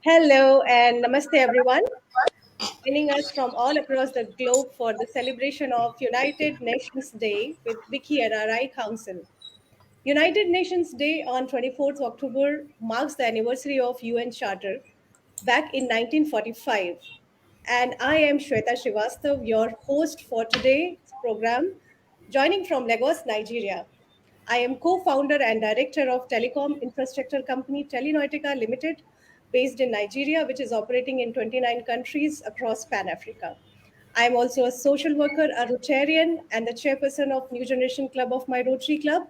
Hello and namaste everyone, joining us from all across the globe for the celebration of United Nations Day with WICCI NRI Council. United Nations Day on 24th October marks the anniversary of UN Charter back in 1945. And I am Shweta Srivastav, your host for today's program, joining from Lagos, Nigeria. I am co-founder and director of telecom infrastructure company Telenautica Limited, based in Nigeria, which is operating in 29 countries across Pan Africa. I am also a social worker, a Rotarian, and the chairperson of New Generation Club of my Rotary Club.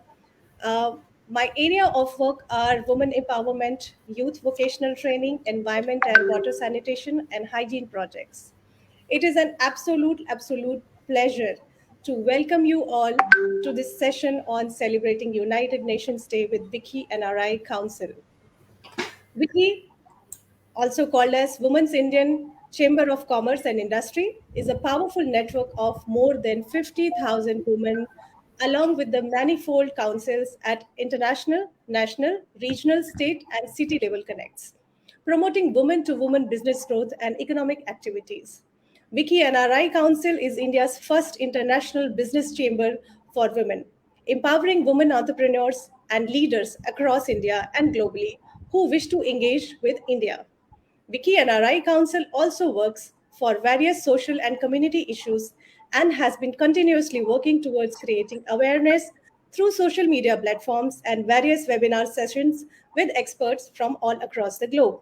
Uh, my area of work are women empowerment, youth vocational training, environment and water sanitation, and hygiene projects. It is an absolute pleasure to welcome you all to this session on celebrating United Nations Day with WICCI NRI Council. WICCI, also called as Women's Indian Chamber of Commerce and Industry, is a powerful network of more than 50,000 women, along with the manifold councils at international, national, regional, state, and city level connects, promoting women to women business growth and economic activities. WICCI NRI Council is India's first international business chamber for women, empowering women entrepreneurs and leaders across India and globally who wish to engage with India. WICCI NRI Council also works for various social and community issues and has been continuously working towards creating awareness through social media platforms and various webinar sessions with experts from all across the globe.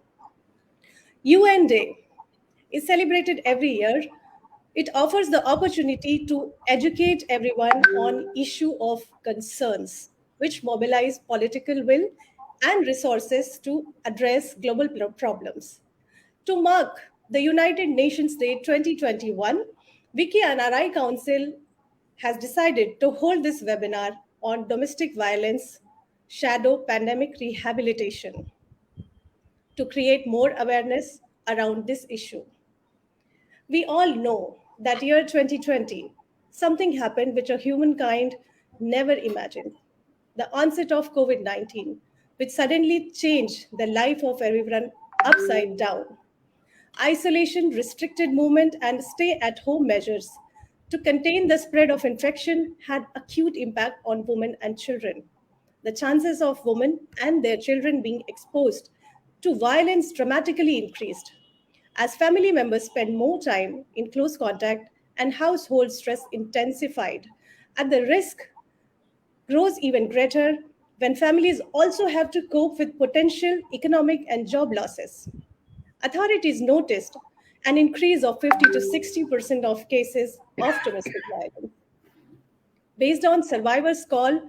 UN Day is celebrated every year. It offers the opportunity to educate everyone on issue of concerns which mobilize political will and resources to address global problems. To mark the United Nations Day 2021, WICCI NRI Council has decided to hold this webinar on domestic violence, shadow pandemic rehabilitation to create more awareness around this issue. We all know that year 2020, something happened which a humankind never imagined. The onset of COVID 19, which suddenly changed the life of everyone upside down. Isolation, restricted movement, and stay at home measures to contain the spread of infection had acute impact on women and children. The chances of women and their children being exposed to violence dramatically increased as family members spend more time in close contact and household stress intensified. And the risk grows even greater when families also have to cope with potential economic and job losses. Authorities noticed an increase of 50 to 60% of cases of domestic violence. Based on survivors' call,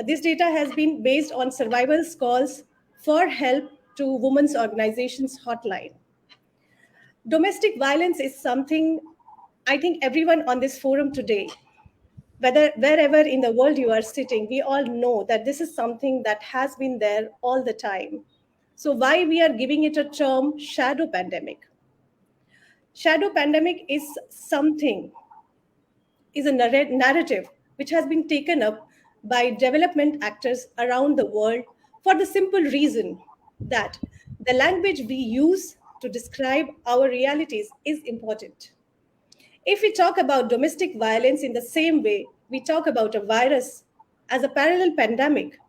this data has been based on survivors' calls for help to women's organizations hotline. Domestic violence is something I think everyone on this forum today, whether wherever in the world you are sitting, we all know that this is something that has been there all the time. So why we are giving it a term shadow pandemic? Shadow pandemic is something, is a narrative which has been taken up by development actors around the world for the simple reason that the language we use to describe our realities is important. If we talk about domestic violence in the same way we talk about a virus as a parallel pandemic,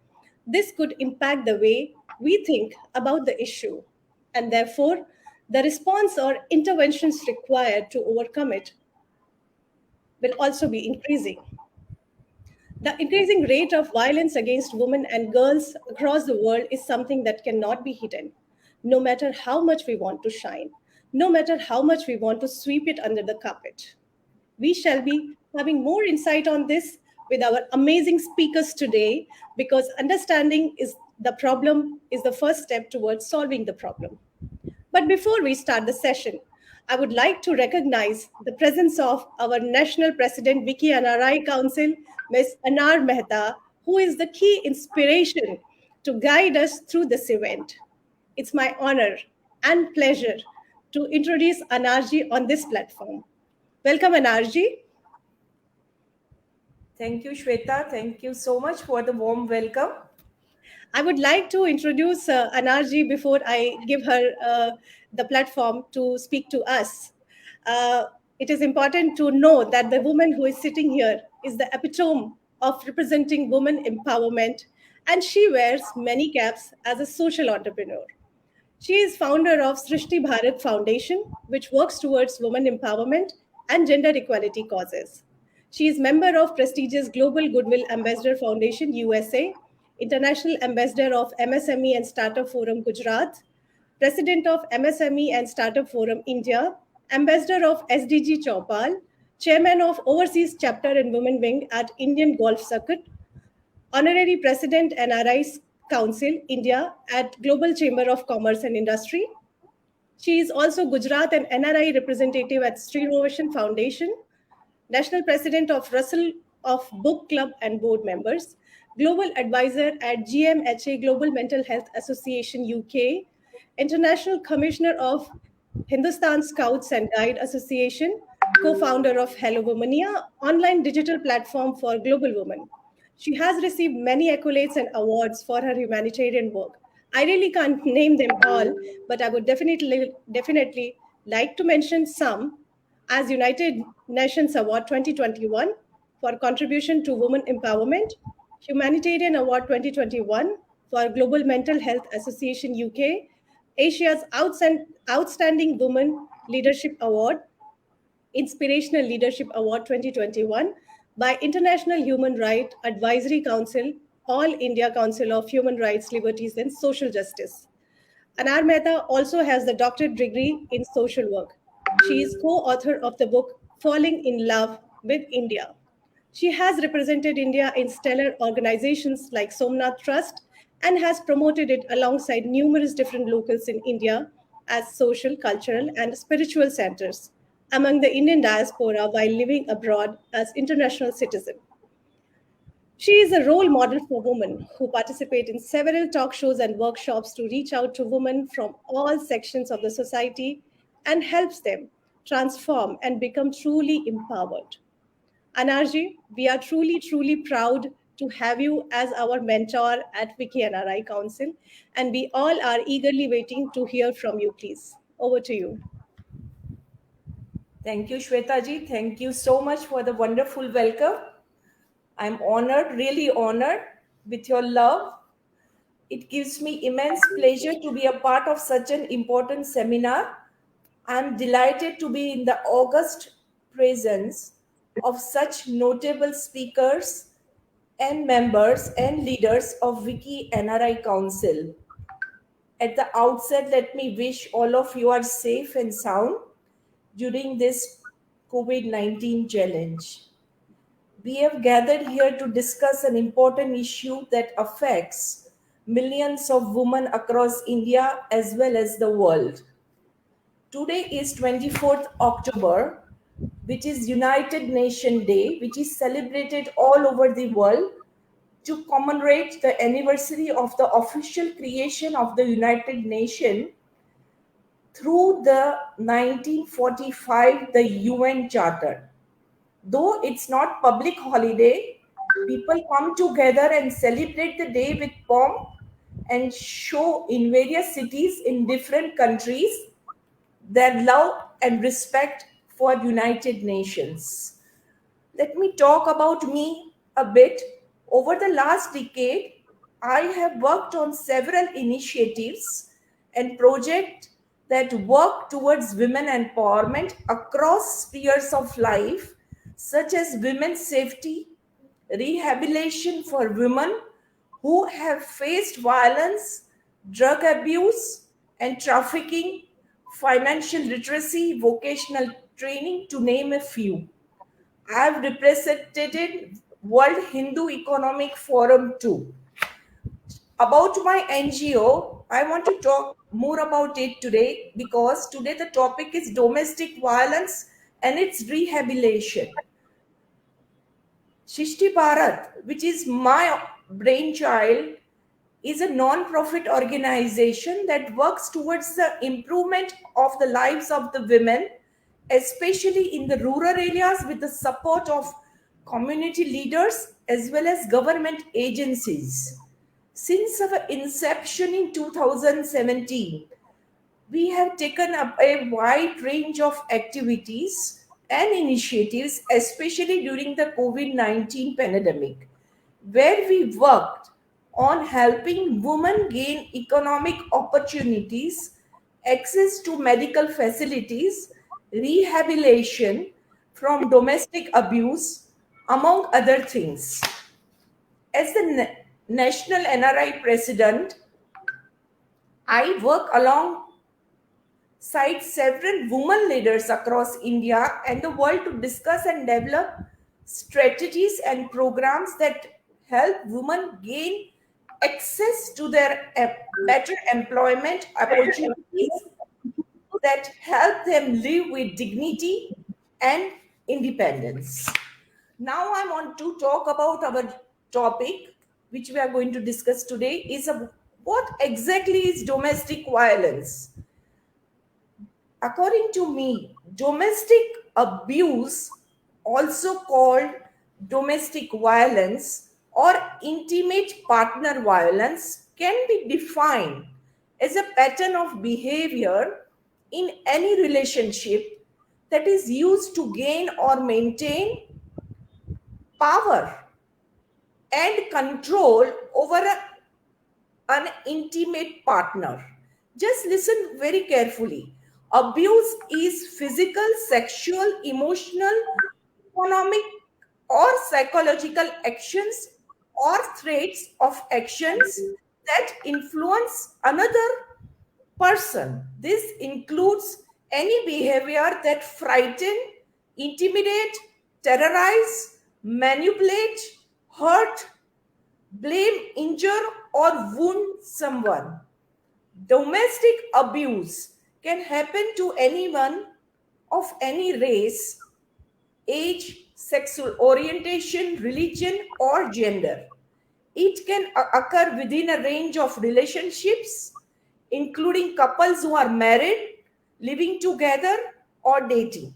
this could impact the way we think about the issue, and therefore, the response or interventions required to overcome it will also be increasing. The increasing rate of violence against women and girls across the world is something that cannot be hidden, no matter how much we want to shine, no matter how much we want to sweep it under the carpet. We shall be having more insight on this with our amazing speakers today because understanding is the problem is the first step towards solving the problem. But before we start the session, I would like to recognize the presence of our National President, WICCI NRI Council, Ms. Harita Mehta, who is the key inspiration to guide us through this event. It's my honor and pleasure to introduce Anarji on this platform. Welcome, Anarji. Thank you, Shweta. Thank you so much for the warm welcome. I would like to introduce Anarji before I give her the platform to speak to us. Uh, it is important to know that the woman who is sitting here is the epitome of representing women empowerment, and she wears many caps as a social entrepreneur. She is founder of Srishti Bharat Foundation, which works towards women empowerment and gender equality causes. She is member of prestigious Global Goodwill Ambassador Foundation USA, International Ambassador of MSME and Startup Forum Gujarat, President of MSME and Startup Forum India, Ambassador of SDG Chaupal, Chairman of Overseas Chapter and Women Wing at Indian Golf Circuit, Honorary President NRI Council India at Global Chamber of Commerce and Industry. She is also Gujarat and NRI representative at Sri Rovation Foundation, National President of Russell of Book Club and board members, Global Advisor at GMHA Global Mental Health Association UK, International Commissioner of Hindustan Scouts and Guide Association, co-founder of Hello Womania, online digital platform for global women. She has received many accolades and awards for her humanitarian work. I really can't name them all, but I would definitely like to mention some as United Nations Award 2021 for contribution to women empowerment, Humanitarian Award 2021 for Global Mental Health Association UK, Asia's Outstanding Women Leadership Award, Inspirational Leadership Award 2021 by International Human Rights Advisory Council, All India Council of Human Rights, Liberties and Social Justice. Anar Mehta also has the doctorate degree in social work. She is co-author of the book Falling in Love with India. She has represented India in stellar organizations like Somnath Trust and has promoted it alongside numerous different locals in India as social, cultural, and spiritual centers among the Indian diaspora while living abroad as international citizen. She is a role model for women who participate in several talk shows and workshops to reach out to women from all sections of the society and helps them transform and become truly empowered. Anarji, we are truly proud to have you as our mentor at WICCI NRI Council, and we all are eagerly waiting to hear from you, please. Over to you. Thank you, Shweta ji. Thank you so much for the wonderful welcome. I'm honored, really honored with your love. It gives me immense pleasure to be a part of such an important seminar. I'm delighted to be in the august presence of such notable speakers and members and leaders of WICCI NRI Council. At the outset, let me wish all of you are safe and sound during this COVID-19 challenge. We have gathered here to discuss an important issue that affects millions of women across India as well as the world. Today is 24th October, which is United Nations Day, which is celebrated all over the world to commemorate the anniversary of the official creation of the United Nations through the 1945 the UN Charter. Though it's not public holiday, people come together and celebrate the day with pomp and show in various cities in different countries their love and respect for United Nations. Let me talk about me a bit. Over the last decade, I have worked on several initiatives and projects that work towards women empowerment across spheres of life, such as women's safety, rehabilitation for women who have faced violence, drug abuse, and trafficking, financial literacy, vocational training, to name a few. I have represented World Hindu Economic Forum too. About my NGO, I want to talk more about it today because today the topic is domestic violence and its rehabilitation. Srishti Bharat, which is my brainchild, is a non-profit organization that works towards the improvement of the lives of the women, especially in the rural areas, with the support of community leaders as well as government agencies. Since our inception in 2017, we have taken up a wide range of activities and initiatives, especially during the COVID-19 pandemic, where we worked on helping women gain economic opportunities, access to medical facilities, rehabilitation from domestic abuse, among other things. As the National NRI President, I work alongside several women leaders across India and the world to discuss and develop strategies and programs that help women gain access to their better employment opportunities, that help them live with dignity and independence. Now I want to talk about our topic, which we are going to discuss today, is what exactly is domestic violence. According to me, domestic abuse, also called domestic violence or intimate partner violence, can be defined as a pattern of behavior in any relationship that is used to gain or maintain power and control over an intimate partner. Just listen very carefully. Abuse is physical, sexual, emotional, economic, or psychological actions or threats of actions that influence another person. This includes any behavior that frighten, intimidate, terrorize, manipulate, hurt, blame, injure, or wound someone. Domestic abuse can happen to anyone of any race, age, sexual orientation, religion, or gender. It can occur within a range of relationships, including couples who are married, living together, or dating.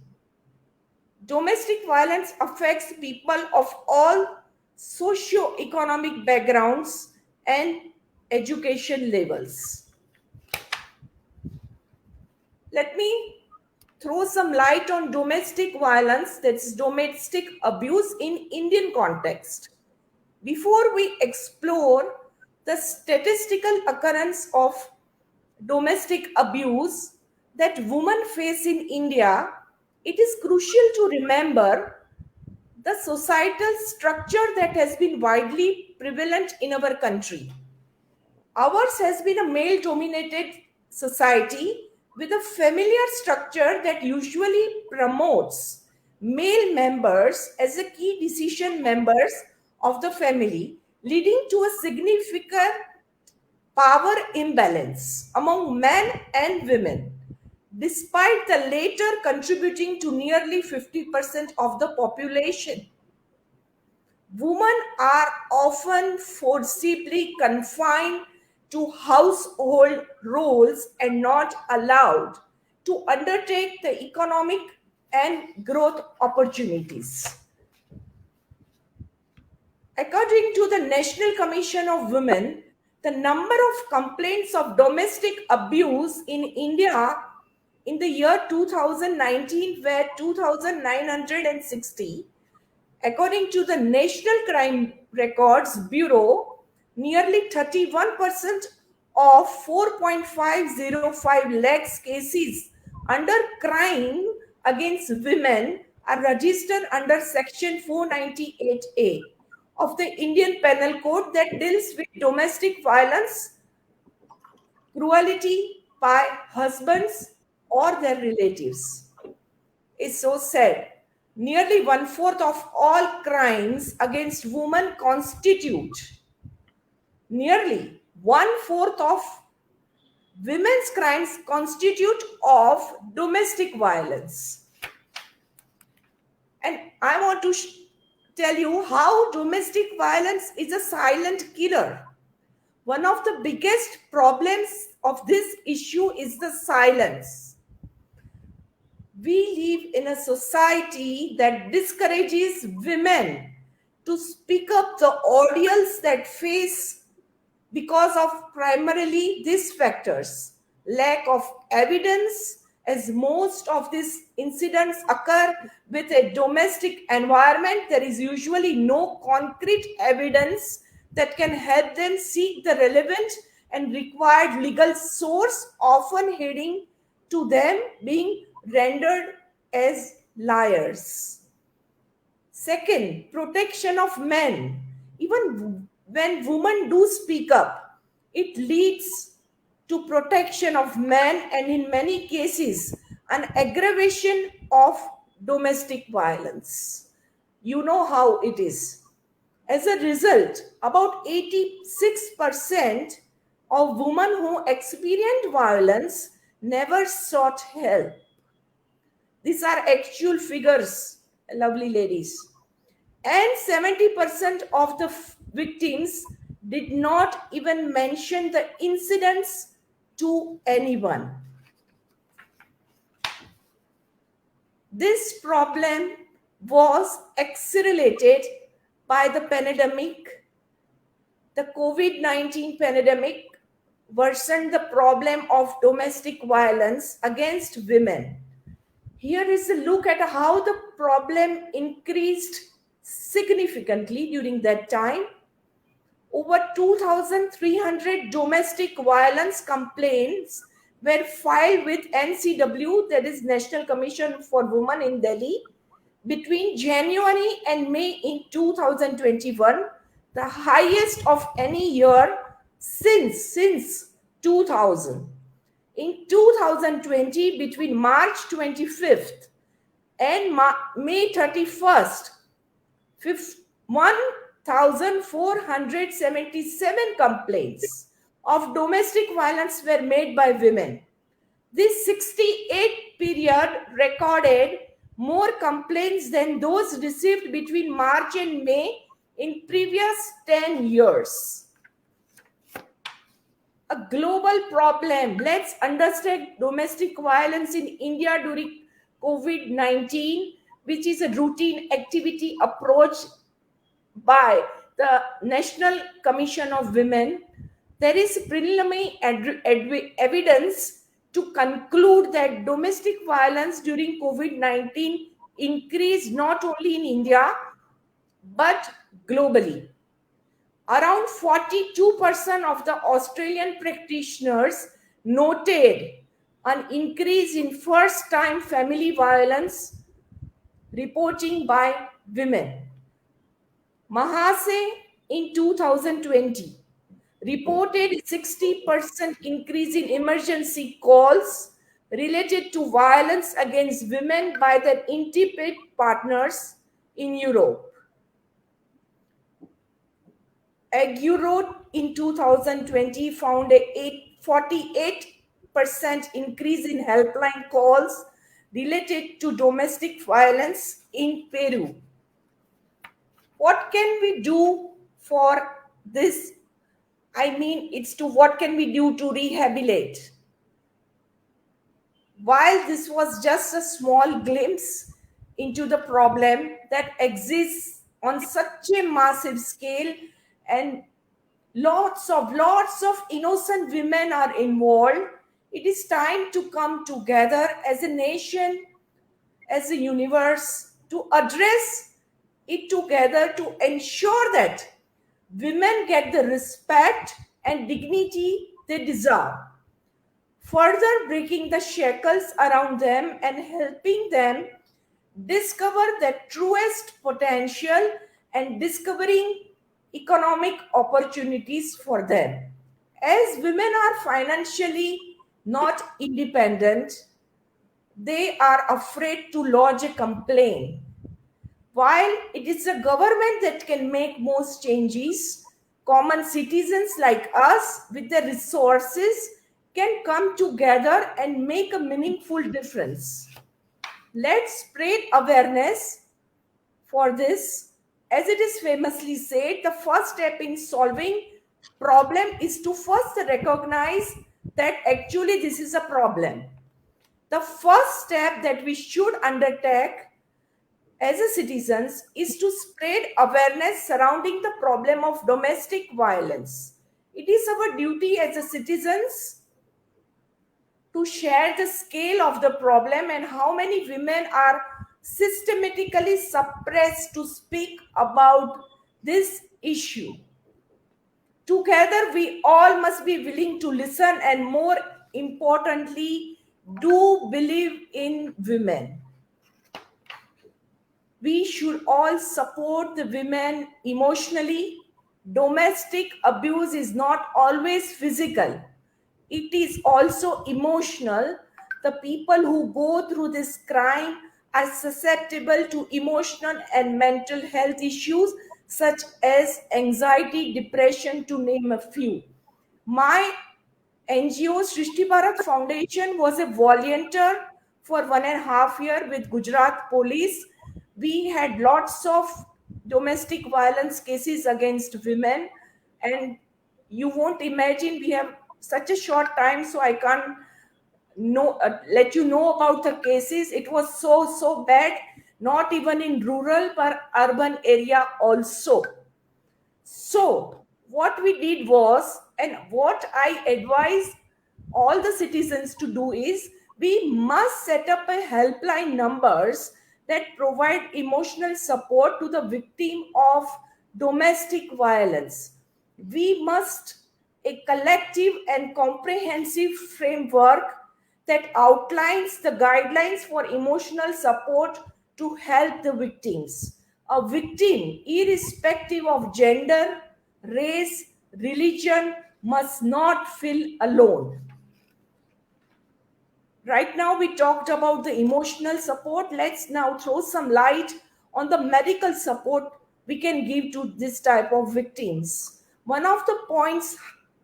Domestic violence affects people of all socio-economic backgrounds and education levels. Let me throw some light on domestic violence, that's domestic abuse in Indian context. Before we explore the statistical occurrence of domestic abuse that women face in India, it is crucial to remember the societal structure that has been widely prevalent in our country. Ours has been a male dominated society with a familiar structure that usually promotes male members as a key decision members of the family, leading to a significant power imbalance among men and women, despite the latter contributing to nearly 50% of the population. Women are often forcibly confined to household roles and not allowed to undertake the economic and growth opportunities. According to the National Commission of Women, the number of complaints of domestic abuse in India in the year 2019 were 2,960. According to the National Crime Records Bureau, nearly 31% of 4.505 lakhs cases under crime against women are registered under Section 498A of the Indian Penal Code that deals with domestic violence, cruelty by husbands or their relatives. It's so sad. Nearly one-fourth of all crimes against women nearly one-fourth of women's crimes constitute of domestic violence. And I want to tell you how domestic violence is a silent killer. One of the biggest problems of this issue is the silence. We live in a society that discourages women to speak up the ordeals that face because of primarily these factors: lack of evidence, as most of these incidents occur with a domestic environment. There is usually no concrete evidence that can help them seek the relevant and required legal source, often heading to them being rendered as liars. Second, protection of men. Even when women do speak up, it leads to protection of men, and in many cases, an aggravation of domestic violence. You know how it is. As a result, about 86% of women who experienced violence never sought help. These are actual figures, lovely ladies. And 70% of the victims did not even mention the incidents to anyone. This problem was accelerated by the pandemic. The COVID-19 pandemic worsened the problem of domestic violence against women. Here is a look at how the problem increased significantly during that time. Over 2,300 domestic violence complaints were filed with NCW, that is National Commission for Women in Delhi, between January and May in 2021, the highest of any year since 2000. In 2020, between March 25th and May 31st, 1,477 complaints of domestic violence were made by women. This 68 period recorded more complaints than those received between March and May in previous 10 years. A global problem. Let's understand domestic violence in India during COVID-19, which is a routine activity approach by the National Commission of Women. There is preliminary evidence to conclude that domestic violence during COVID-19 increased not only in India but globally. Around 42% of the Australian practitioners noted an increase in first-time family violence reporting by women. Mahase in 2020 reported 60% increase in emergency calls related to violence against women by their intimate partners in Europe. Agurot in 2020 found a 48% increase in helpline calls related to domestic violence in Peru. What can we do for this? I mean, what can we do to rehabilitate? While this was just a small glimpse into the problem that exists on such a massive scale, and lots of innocent women are involved, it is time to come together as a nation, as a universe, to address it together to ensure that women get the respect and dignity they deserve, further breaking the shackles around them and helping them discover their truest potential and discovering economic opportunities for them. As women are financially not independent, they are afraid to lodge a complaint. While it is the government that can make most changes, common citizens like us with the resources can come together and make a meaningful difference. Let's spread awareness for this. As it is famously said, the first step in solving problem is to first recognize that actually this is a problem. The first step that we should undertake as a citizens is to spread awareness surrounding the problem of domestic violence. It is our duty as a citizens to share the scale of the problem and how many women are systematically suppressed to speak about this issue. Together, we all must be willing to listen and, more importantly, do believe in women. We should all support the women emotionally. Domestic abuse is not always physical, it is also emotional. The people who go through this crime are susceptible to emotional and mental health issues such as anxiety, depression, to name a few. My NGO Srishti Bharat Foundation was a volunteer for 1.5 years with Gujarat Police. We had lots of domestic violence cases against women, and you won't imagine, we have such a short time, so I can't let you know about the cases. It was so bad, not even in rural but urban area also. So, what we did was, and what I advise all the citizens to do is, we must set up a helpline numbers that provide emotional support to the victim of domestic violence. We must a collective and comprehensive framework that outlines the guidelines for emotional support to help the victims. A victim, irrespective of gender, race, religion, must not feel alone. Right now, we talked about the emotional support. Let's now throw some light on the medical support we can give to this type of victims. One of the points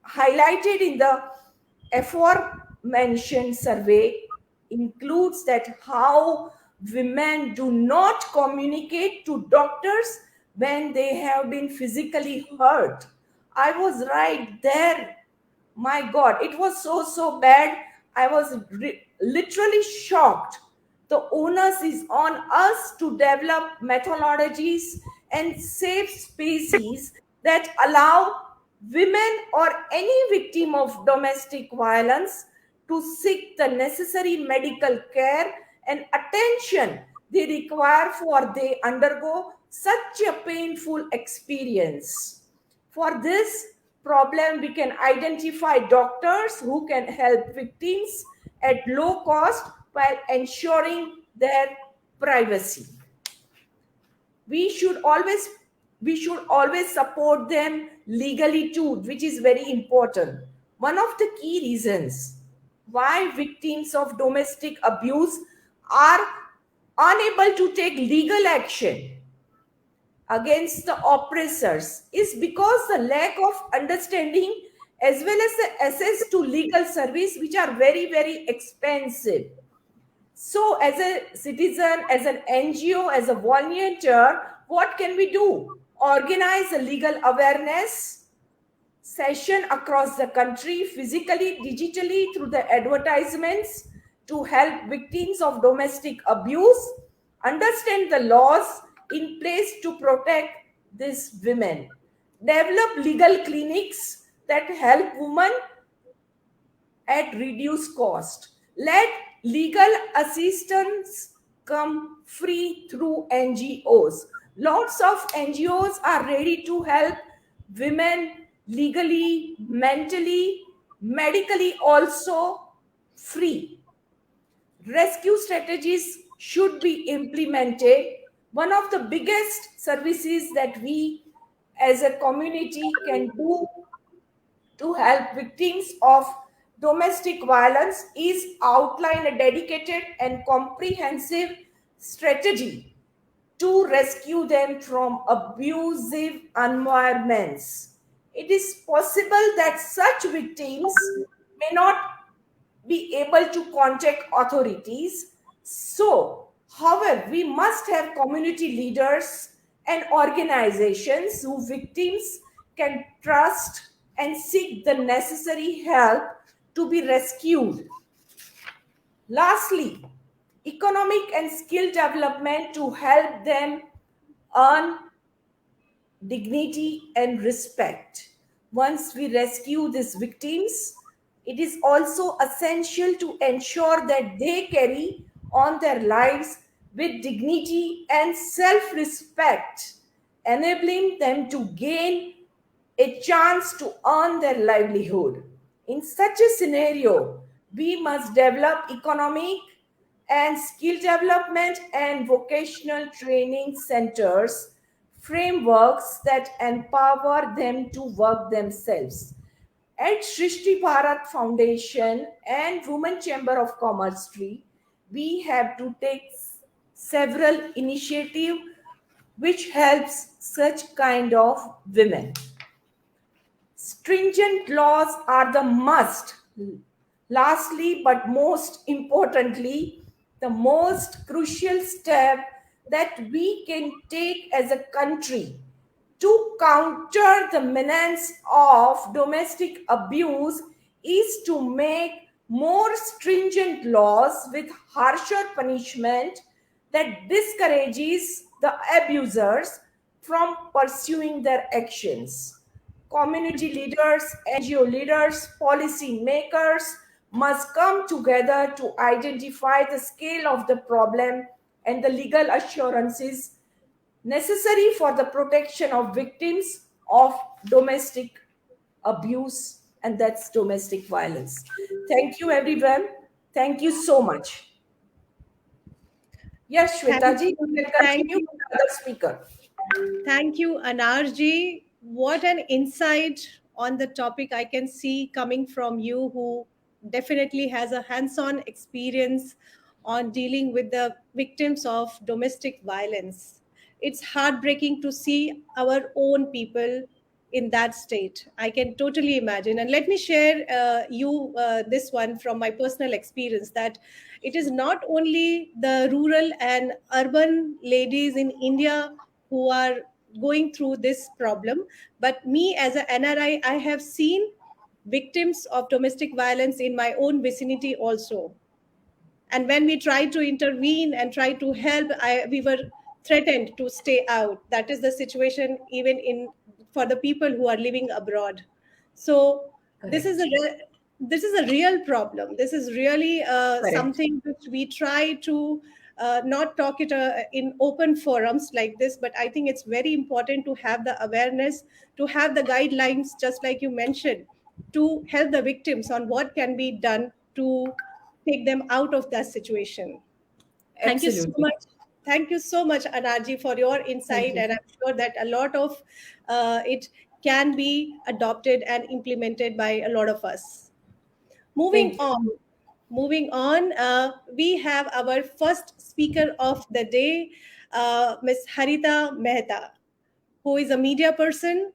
highlighted in the aforementioned survey includes that how women do not communicate to doctors when they have been physically hurt. I was right there. My God, it was so bad. I was literally shocked. The onus is on us to develop methodologies and safe spaces that allow women or any victim of domestic violence to seek the necessary medical care and attention they require for they undergo such a painful experience. For this problem, we can identify doctors who can help victims at low cost while ensuring their privacy. We should always we should always support them legally too, which is very important. One of the key reasons why victims of domestic abuse are unable to take legal action against the oppressors is because the lack of understanding as well as the access to legal service, which are very expensive. So as a citizen, as an NGO, as a volunteer, what can we do? Organize a legal awareness session across the country, physically, digitally, through the advertisements, to help victims of domestic abuse understand the laws in place to protect these women. Develop legal clinics that help women at reduced cost. Let legal assistance come free through NGOs. Lots of NGOs are ready to help women legally, mentally, medically, also free. Rescue strategies should be implemented. One of the biggest services that we as a community can do to help victims of domestic violence is outline a dedicated and comprehensive strategy to rescue them from abusive environments. It is possible that such victims may not be able to contact authorities. So, however, we must have community leaders and organizations who victims can trust and seek the necessary help to be rescued. Lastly, economic and skill development to help them earn dignity and respect. once we rescue these victims, it is also essential to ensure that they carry on their lives with dignity and self respect, enabling them to gain a chance to earn their livelihood. In such a scenario, we must develop economic and skill development and vocational training centers, frameworks that empower them to work themselves. At Shrishti Bharat Foundation and Women Chamber of Commerce Tree, we have to take several initiatives which helps such kind of women. Stringent laws are the must. Lastly, but most importantly, the most crucial step that we can take as a country to counter the menace of domestic abuse is to make more stringent laws with harsher punishment that discourages the abusers from pursuing their actions. Community leaders, NGO leaders, policy makers must come together to identify the scale of the problem and the legal assurances necessary for the protection of victims of domestic abuse, and that's domestic violence. Thank you, everyone. Thank you so much. Yes, Thank Shweta ji, you you. can Thank continue you. with the other speaker. Thank you, Anarji. What an insight on the topic I can see coming from you, who definitely has a hands on experience on dealing with the victims of domestic violence. It's heartbreaking to see our own people in that state. I can totally imagine. And let me share you this one from my personal experience, that it is not only the rural and urban ladies in India who are going through this problem, but me as a NRI, I have seen victims of domestic violence in my own vicinity also. And when we tried to intervene and try to help, we were threatened to stay out. That is the situation even in for the people who are living abroad. So this is Correct. this is a real problem. This is really Correct. something which we try to not talk it in open forums like this, but I think it's very important to have the awareness, to have the guidelines, just like you mentioned, to help the victims on what can be done to take them out of that situation. Thank you so Absolutely. much. Thank you so much, Anarji, for your Thank insight. you. And I'm sure that a lot of it can be adopted and implemented by a lot of us. Moving Thank you. on, we have our first speaker of the day, Ms. Harita Mehta, who is a media person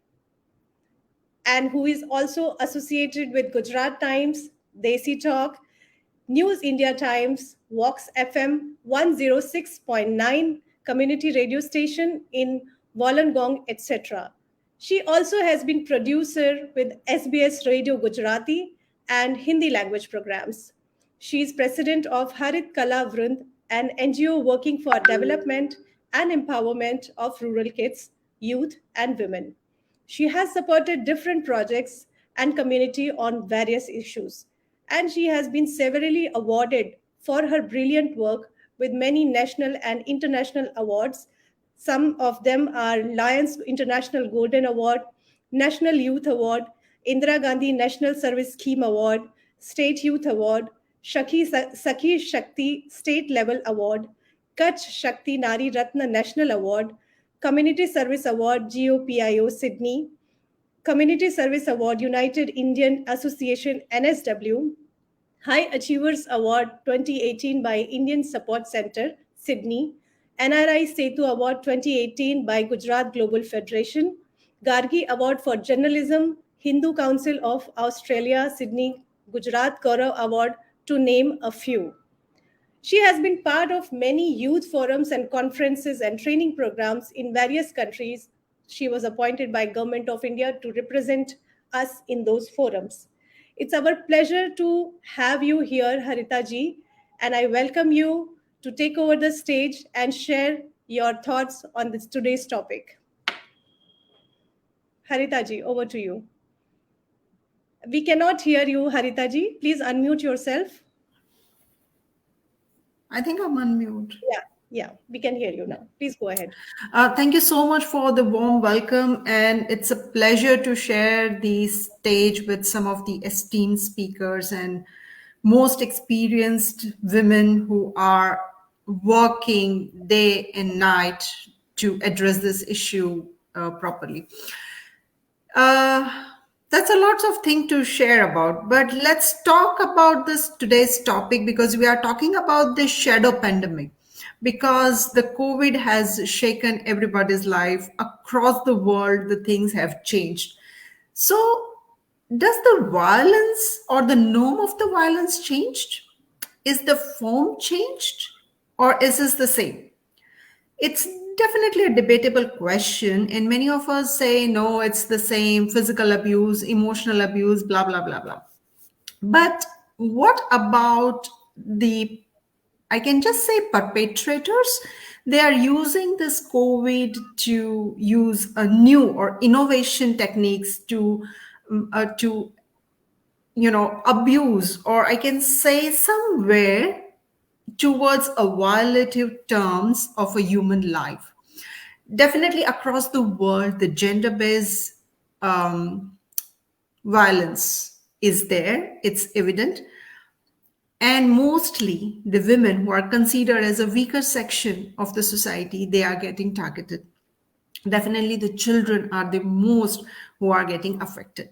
and who is also associated with Gujarat Times, Desi Talk, News India Times, Vox FM 106.9 community radio station in Wollongong, etc. She also has been producer with SBS Radio Gujarati and Hindi language programs. She is president of Harit Kala Vrind, an NGO working for development and empowerment of rural kids, youth, and women. She has supported different projects and community on various issues, and she has been severally awarded for her brilliant work with many national and international awards. Some of them are Lions International Golden Award, National Youth Award, Indira Gandhi National Service Scheme Award, State Youth Award, Sakhi Shakti State Level Award, Kutch Shakti Nari Ratna National Award, Community Service Award GOPIO Sydney, Community Service Award United Indian Association NSW, High Achievers Award 2018 by Indian Support Center, Sydney, NRI Setu Award 2018 by Gujarat Global Federation, Gargi Award for Journalism, Hindu Council of Australia, Sydney, Gujarat Gaurav Award, to name a few. She has been part of many youth forums and conferences and training programs in various countries. She was appointed by Government of India to represent us in those forums. It's our pleasure to have you here, Harita ji, and I welcome you to take over the stage and share your thoughts on this today's topic. Harita ji, over to you. We cannot hear you, Harita ji. Please unmute yourself. I think I'm on mute. Yeah, we can hear you now. Please go ahead. Thank you so much for the warm welcome, and it's a pleasure to share the stage with some of the esteemed speakers and most experienced women who are working day and night to address this issue properly. That's a lot of thing to share about, but let's talk about this today's topic because we are talking about the shadow pandemic, because the COVID has shaken everybody's life across the world. The things have changed. So does the violence or the norm of the violence changed? Is the form changed, or is this the same? It's definitely a debatable question, and many of us say no, it's the same: physical abuse, emotional abuse, blah, blah, blah, blah. But what about the, I can just say, perpetrators? They are using this COVID to use a new or innovation techniques to abuse, or I can say somewhere towards a violative terms of a human life. Definitely across the world, the gender-based violence is there. It's evident. And mostly the women who are considered as a weaker section of the society, they are getting targeted. Definitely the children are the most who are getting affected.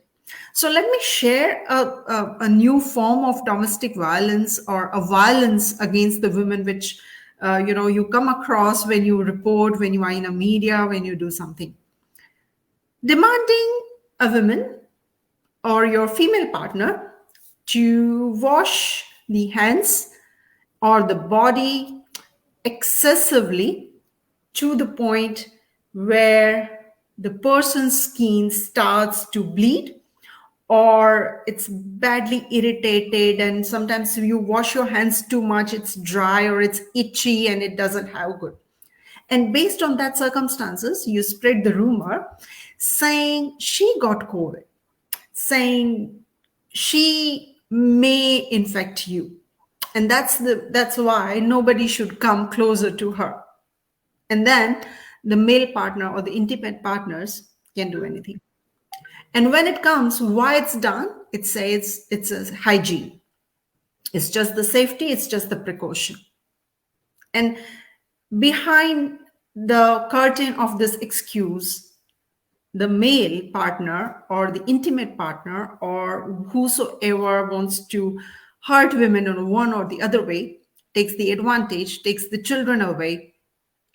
So let me share a new form of domestic violence, or a violence against the women, which you come across when you report, when you are in a media, when you do something. Demanding a woman or your female partner to wash the hands or the body excessively to the point where the person's skin starts to bleed, or it's badly irritated, and sometimes you wash your hands too much, it's dry or it's itchy and it doesn't have good. And based on that circumstances, you spread the rumor saying she got COVID, saying she may infect you, and that's why nobody should come closer to her. And then the male partner or the intimate partners can do anything. And when it comes why it's done, it says it's a hygiene, it's just the safety, it's just the precaution. And behind the curtain of this excuse, the male partner or the intimate partner or whosoever wants to hurt women in one or the other way takes the advantage, takes the children away,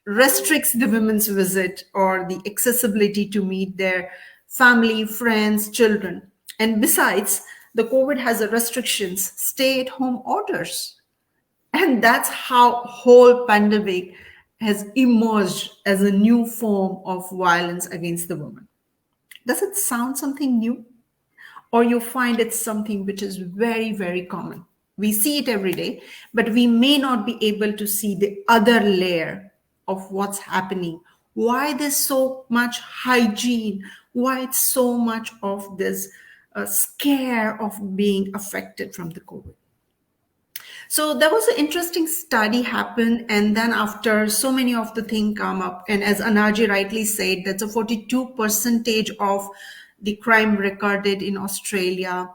restricts the women's visit or the accessibility to meet their family, friends, children. And besides, the COVID has a restrictions, stay at home orders. And that's how whole pandemic has emerged as a new form of violence against the woman. Does it sound something new? Or you find it's something which is very, very common? We see it every day, but we may not be able to see the other layer of what's happening. Why there's so much hygiene? Why it's so much of this scare of being affected from the COVID? So there was an interesting study happened, and then after so many of the things come up, and as Anaji rightly said, that's a 42% of the crime recorded in Australia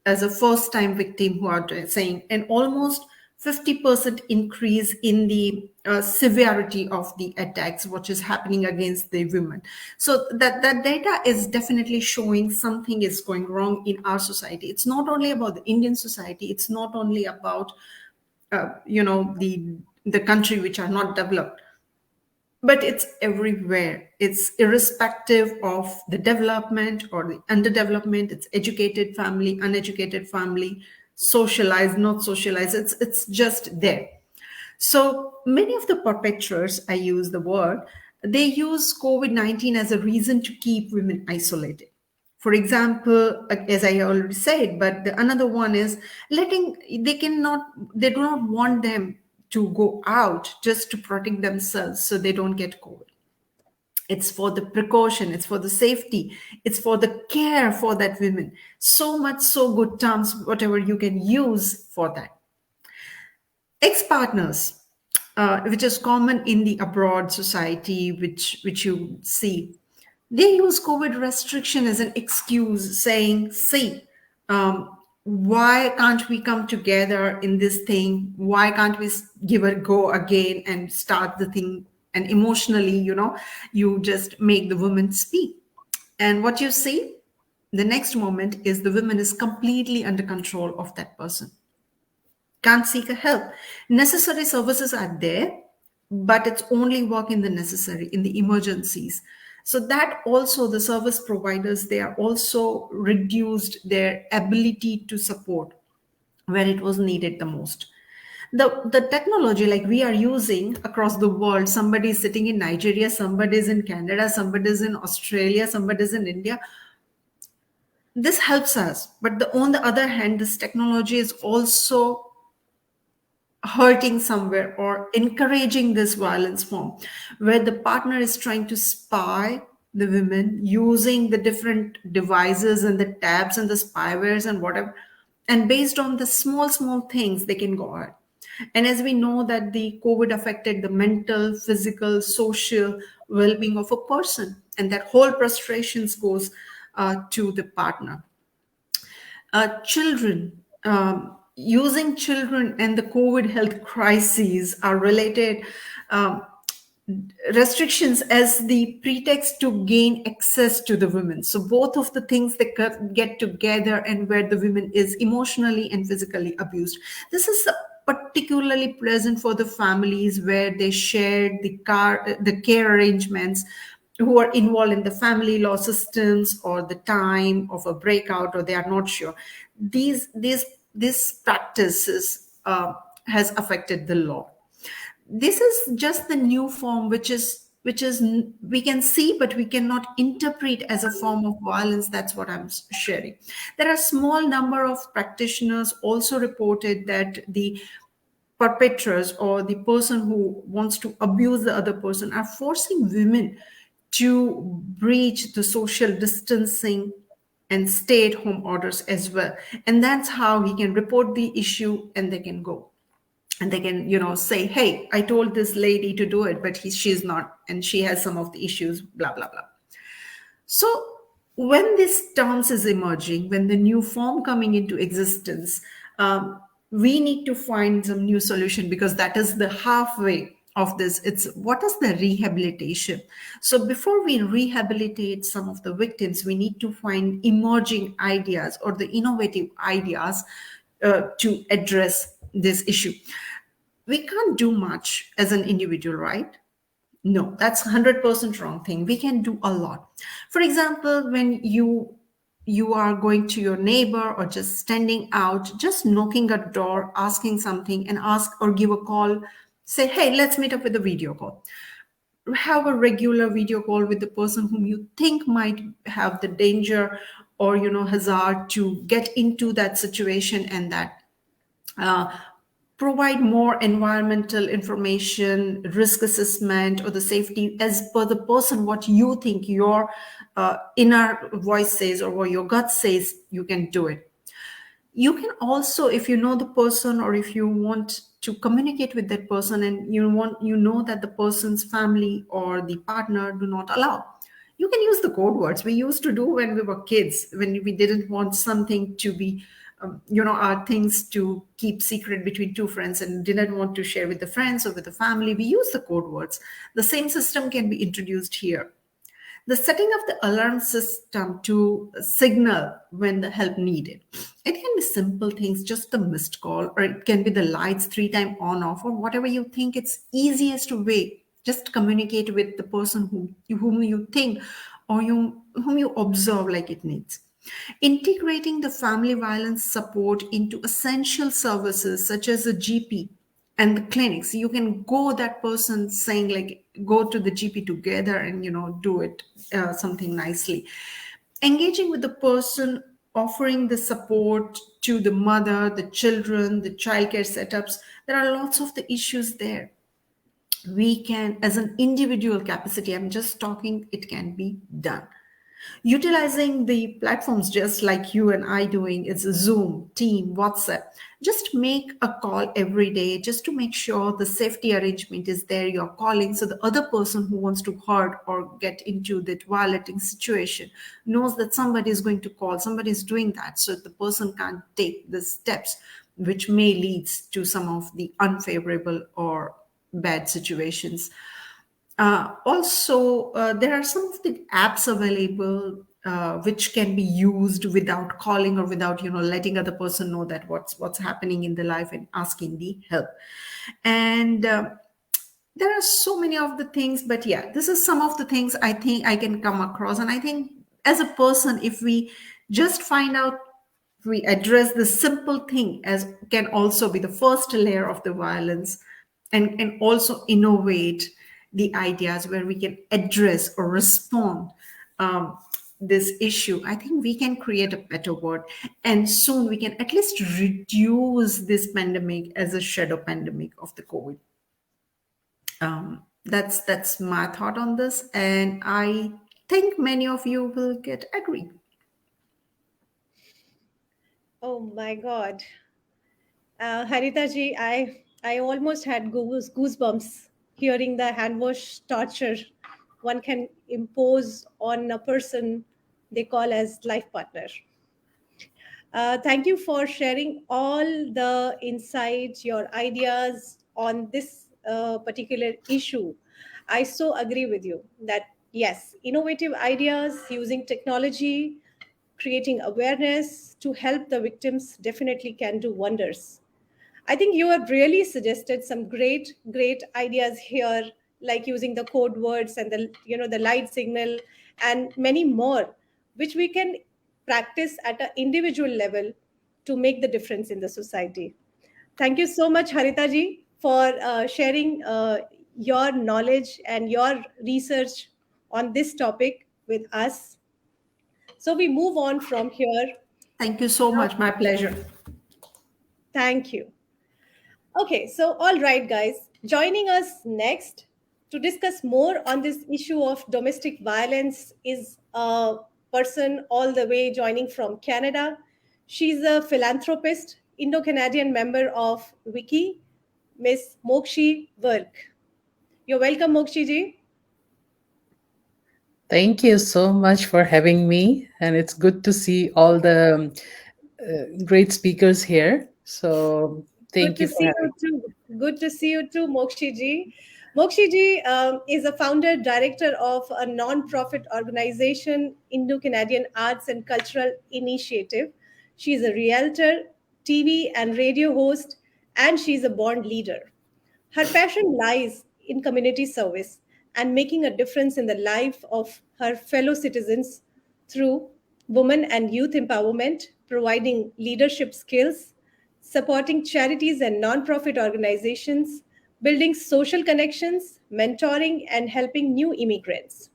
as a first-time victim who are saying, and almost 50% increase in the severity of the attacks, which is happening against the women. So that data is definitely showing something is going wrong in our society. It's not only about the Indian society. It's not only about the country which are not developed, but it's everywhere. It's irrespective of the development or the underdevelopment. It's educated family, uneducated family, socialized, not socialized. It's just there. So many of the perpetrators, I use the word, they use COVID-19 as a reason to keep women isolated. For example, as I already said, but another one is they do not want them to go out just to protect themselves so they don't get COVID. It's for the precaution, it's for the safety, it's for the care for that women. So much, so good terms, whatever you can use for that. Ex-partners, which is common in the abroad society, which you see, they use COVID restriction as an excuse, saying, see, why can't we come together in this thing? Why can't we give a go again and start the thing? And emotionally, you just make the woman speak. And what you see, the next moment is the woman is completely under control of that person, can't seek a help. Necessary services are there, but it's only work in the necessary, in the emergencies. So that also the service providers, they are also reduced their ability to support where it was needed the most. The technology like we are using across the world, somebody is sitting in Nigeria, somebody is in Canada, somebody is in Australia, somebody is in India. This helps us, but on the other hand, this technology is also hurting somewhere or encouraging this violence form where the partner is trying to spy the women using the different devices and the tabs and the spywares and whatever, and based on the small things they can go ahead. And as we know that the COVID affected the mental, physical, social well-being of a person, and that whole frustrations goes to the partner. Children, using children and the COVID health crises are related restrictions as the pretext to gain access to the women. So both of the things they get together, and where the women is emotionally and physically abused. This is particularly present for the families where they shared the care arrangements, who are involved in the family law systems or the time of a breakout, or they are not sure. These practices has affected the law. This is just the new form, which is we can see but we cannot interpret as a form of violence. That's what I'm sharing. There are small number of practitioners also reported that the perpetrators or the person who wants to abuse the other person are forcing women to breach the social distancing and stay-at-home orders as well. And that's how he can report the issue, and they can go and they can say, hey, I told this lady to do it, but she's not, and she has some of the issues, blah blah blah. So when this terms is emerging, when the new form coming into existence, we need to find some new solution, because that is the halfway of this. It's what is the rehabilitation. So before we rehabilitate some of the victims, we need to find emerging ideas or the innovative ideas to address this issue. We can't do much as an individual, right? No, that's 100% wrong thing. We can do a lot. For example, when you are going to your neighbor or just standing out, just knocking a door, asking something, and ask or give a call, say, hey, let's meet up with a video call. Have a regular video call with the person whom you think might have the danger or hazard to get into that situation, and that provide more environmental information, risk assessment, or the safety as per the person, what you think your inner voice says or what your gut says, you can do it. You can also, if you know the person or if you want to communicate with that person and you know that the person's family or the partner do not allow, you can use the code words we used to do when we were kids, when we didn't want something to be our things to keep secret between two friends and didn't want to share with the friends or with the family. We use the code words. The same system can be introduced here. The setting of the alarm system to signal when the help needed. It can be simple things, just a missed call, or it can be the lights 3 times on off, or whatever you think it's easiest way. Just communicate with the person whom you think or whom you observe like it needs. Integrating the family violence support into essential services such as a GP and the clinics. You can go that person saying like, go to the GP together and, do it something nicely. Engaging with the person, offering the support to the mother, the children, the childcare setups. There are lots of the issues there. We can, as an individual capacity, I'm just talking, it can be done. Utilizing the platforms just like you and I doing, it's a Zoom, Team, WhatsApp. Just make a call every day just to make sure the safety arrangement is there. You're calling so the other person who wants to hurt or get into that violating situation knows that somebody is going to call, somebody is doing that, so the person can't take the steps which may lead to some of the unfavorable or bad situations. Also, there are some of the apps available which can be used without calling or without letting other person know that what's happening in the life and asking the help. And there are so many of the things, but yeah, this is some of the things I think I can come across. And I think as a person, if we just find out, we address the simple thing as can also be the first layer of the violence, and also innovate the ideas where we can address or respond this issue, I think we can create a better world. And soon we can at least reduce this pandemic as a shadow pandemic of the COVID. That's my thought on this, and I think many of you will get agree. Oh my God. Harita ji, I almost had goosebumps hearing the hand wash torture one can impose on a person they call as life partner. Thank you for sharing all the insights, your ideas on this particular issue. I so agree with you that yes, innovative ideas using technology, creating awareness to help the victims definitely can do wonders. I think you have really suggested some great ideas here, like using the code words and the light signal and many more, which we can practice at an individual level to make the difference in the society. Thank you so much, Harita ji, for sharing your knowledge and your research on this topic with us. So we move on from here. Thank you so much. My pleasure. Thank you. Okay, so all right, guys, joining us next to discuss more on this issue of domestic violence is a person all the way joining from Canada. She's a philanthropist, Indo Canadian member of WICCI, Miss Mokshi Virk. You're welcome, Mokshi ji. Thank you so much for having me, and it's good to see all the great speakers here. So, Good thank to you for see having. you too. Good to see you too, Mokshi ji. Mokshi ji is a founder director of a non-profit organization, Indo Canadian Arts and Cultural Initiative. She is a realtor, TV and radio host, and she's a born leader. Her passion lies in community service and making a difference in the life of her fellow citizens through women and youth empowerment, providing leadership skills, supporting charities and nonprofit organizations, building social connections, mentoring, and helping new immigrants.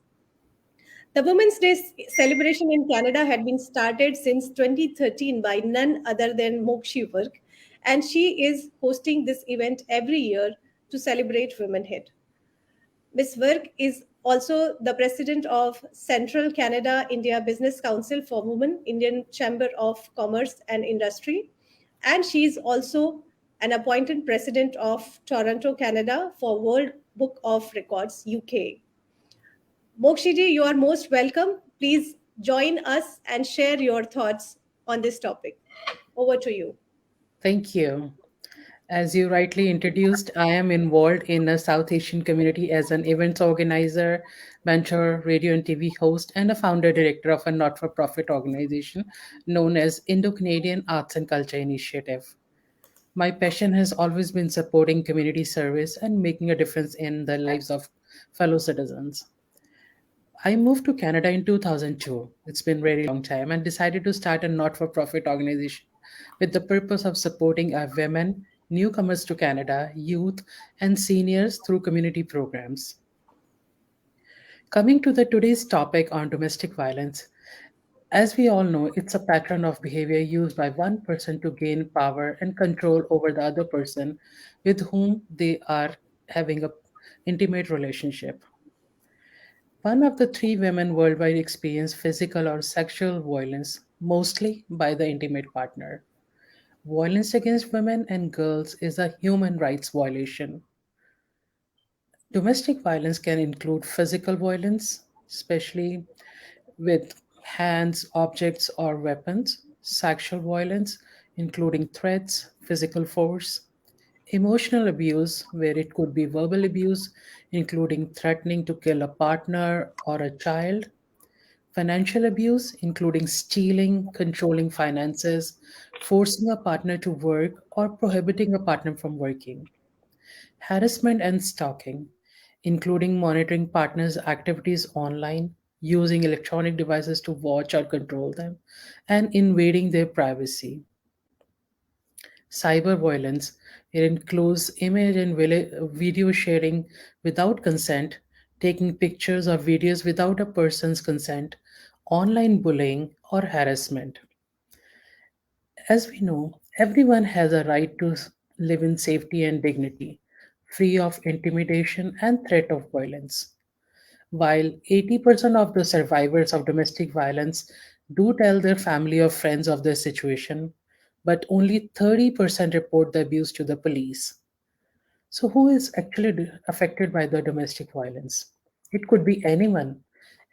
The Women's Day celebration in Canada had been started since 2013 by none other than Mokshi Virk, and she is hosting this event every year to celebrate womanhood. Ms. Virk is also the president of Central Canada India Business Council for Women, Indian Chamber of Commerce and Industry, and she is also an appointed president of Toronto, Canada for World Book of Records, UK. Mokshiji, you are most welcome. Please join us and share your thoughts on this topic. Over to you. Thank you. As you rightly introduced, I am involved in a South Asian community as an events organizer, mentor, radio and TV host, and a founder director of a not for profit organization known as Indo Canadian Arts and Culture Initiative. My passion has always been supporting community service and making a difference in the lives of fellow citizens. I moved to Canada in 2002. It's been a very long time, and decided to start a not for profit organization with the purpose of supporting our women, newcomers to Canada, youth, and seniors through community programs. Coming to the today's topic on domestic violence, as we all know, it's a pattern of behavior used by one person to gain power and control over the other person with whom they are having a intimate relationship. One of the three women worldwide experience physical or sexual violence, mostly by the intimate partner. Violence against women and girls is a human rights violation. Domestic violence can include physical violence, especially with hands, objects, or weapons, sexual violence, including threats, physical force, emotional abuse, where it could be verbal abuse, including threatening to kill a partner or a child, financial abuse, including stealing, controlling finances, forcing a partner to work, or prohibiting a partner from working, harassment and stalking, including monitoring partners' activities online, using electronic devices to watch or control them, and invading their privacy. Cyber violence, it includes image and video sharing without consent, taking pictures or videos without a person's consent, online bullying or harassment. As we know, everyone has a right to live in safety and dignity, free of intimidation and threat of violence. While 80% of the survivors of domestic violence do tell their family or friends of their situation, but only 30% report the abuse to the police. So, who is actually affected by the domestic violence? It could be anyone.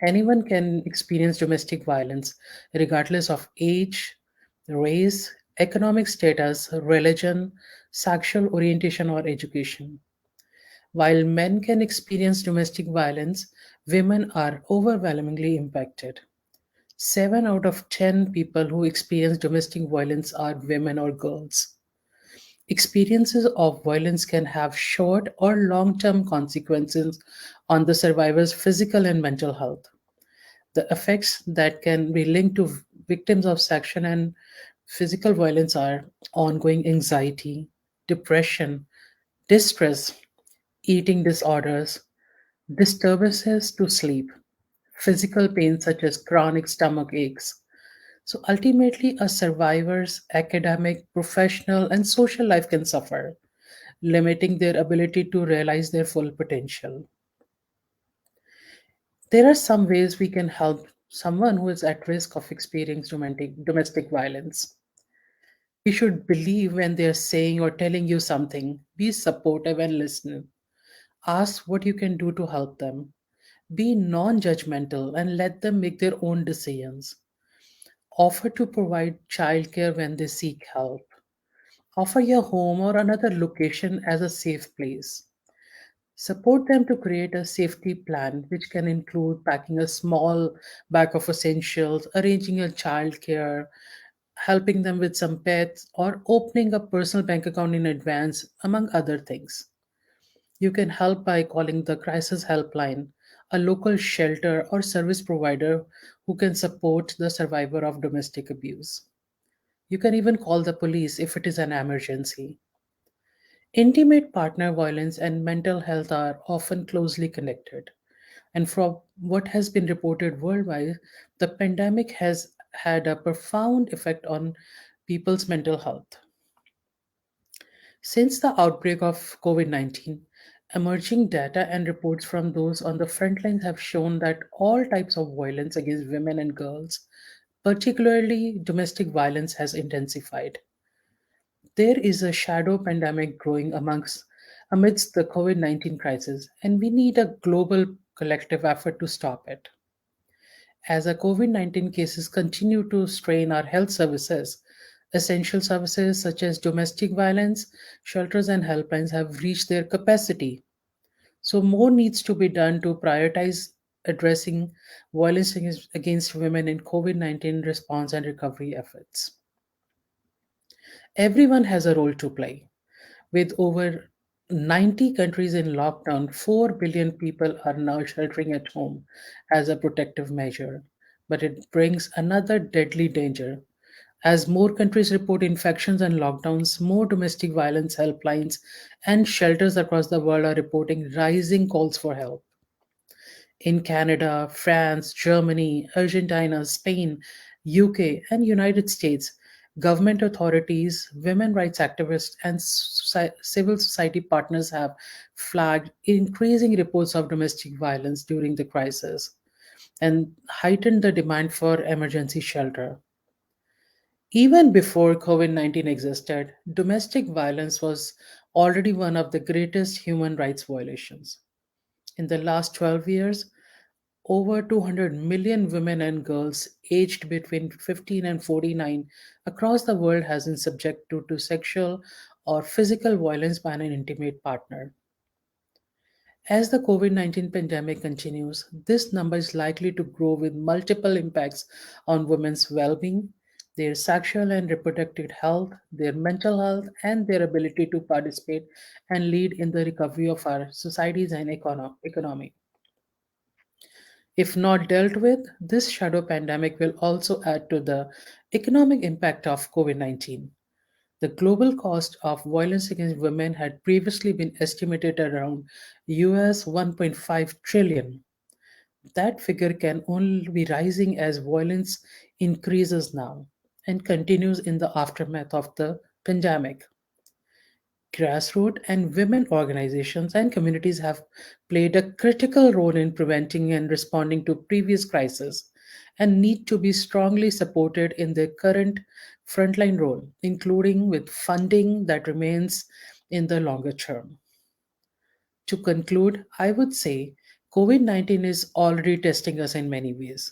Anyone can experience domestic violence, regardless of age, race, economic status, religion, sexual orientation, or education. While men can experience domestic violence, women are overwhelmingly impacted. 7 out of 10 people who experience domestic violence are women or girls. Experiences of violence can have short or long term consequences on the survivor's physical and mental health. The effects that can be linked to victims of sexual and physical violence are ongoing anxiety, depression, distress, eating disorders, disturbances to sleep, physical pain such as chronic stomach aches. So ultimately, a survivor's academic, professional, and social life can suffer, limiting their ability to realize their full potential. There are some ways we can help someone who is at risk of experiencing domestic violence. We should believe when they are saying or telling you something. Be supportive and listen. Ask what you can do to help them. Be non judgmental and let them make their own decisions. Offer to provide childcare when they seek help. Offer your home or another location as a safe place. Support them to create a safety plan, which can include packing a small bag of essentials, arranging a childcare, helping them with some pets, or opening a personal bank account in advance, among other things. You can help by calling the crisis helpline, a local shelter or service provider who can support the survivor of domestic abuse. You can even call the police if it is an emergency. Intimate partner violence and mental health are often closely connected. And from what has been reported worldwide, the pandemic has had a profound effect on people's mental health. Since the outbreak of COVID 19, emerging data and reports from those on the front lines have shown that all types of violence against women and girls, particularly domestic violence, has intensified. There is a shadow pandemic growing amidst the COVID 19 crisis, and we need a global collective effort to stop it. As the COVID 19 cases continue to strain our health services, essential services such as domestic violence, shelters, and helplines have reached their capacity. So, more needs to be done to prioritize addressing violence against women in COVID 19 response and recovery efforts. Everyone has a role to play. With over 90 countries in lockdown, 4 billion people are now sheltering at home as a protective measure. But it brings another deadly danger. As more countries report infections and lockdowns, more domestic violence helplines and shelters across the world are reporting rising calls for help. In Canada, France, Germany, Argentina, Spain, UK, and United States, Government authorities, women rights activists, and civil society partners have flagged increasing reports of domestic violence during the crisis and heightened the demand for emergency shelter. Even before COVID 19 existed, domestic violence was already one of the greatest human rights violations. In the last 12 years, over 200 million women and girls aged between 15 and 49 across the world has been subjected to sexual or physical violence by an intimate partner. As the COVID 19 pandemic continues, this number is likely to grow with multiple impacts on women's well being, their sexual and reproductive health, their mental health, and their ability to participate and lead in the recovery of our societies and economy. If not dealt with, this shadow pandemic will also add to the economic impact of COVID 19. The global cost of violence against women had previously been estimated around US 1.5 trillion. That figure can only be rising as violence increases now and continues in the aftermath of the pandemic. Grassroots and women organizations and communities have played a critical role in preventing and responding to previous crises and need to be strongly supported in their current frontline role, including with funding that remains in the longer term. To conclude, I would say COVID 19 is already testing us in many ways.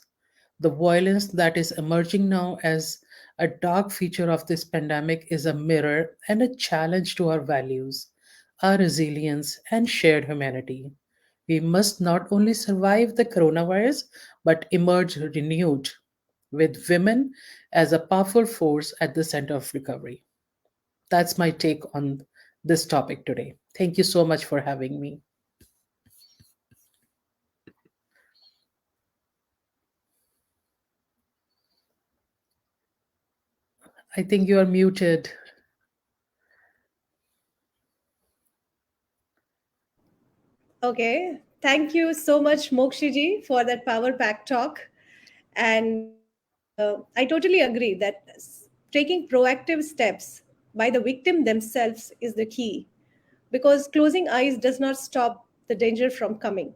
The violence that is emerging now as a dark feature of this pandemic is a mirror and a challenge to our values, our resilience, and shared humanity. We must not only survive the coronavirus, but emerge renewed, with women as a powerful force at the center of recovery. That's my take on this topic today. Thank you so much for having me. I think you are muted. Okay, thank you so much, Mokshiji, for that power pack talk. And I totally agree that taking proactive steps by the victim themselves is the key, because closing eyes does not stop the danger from coming.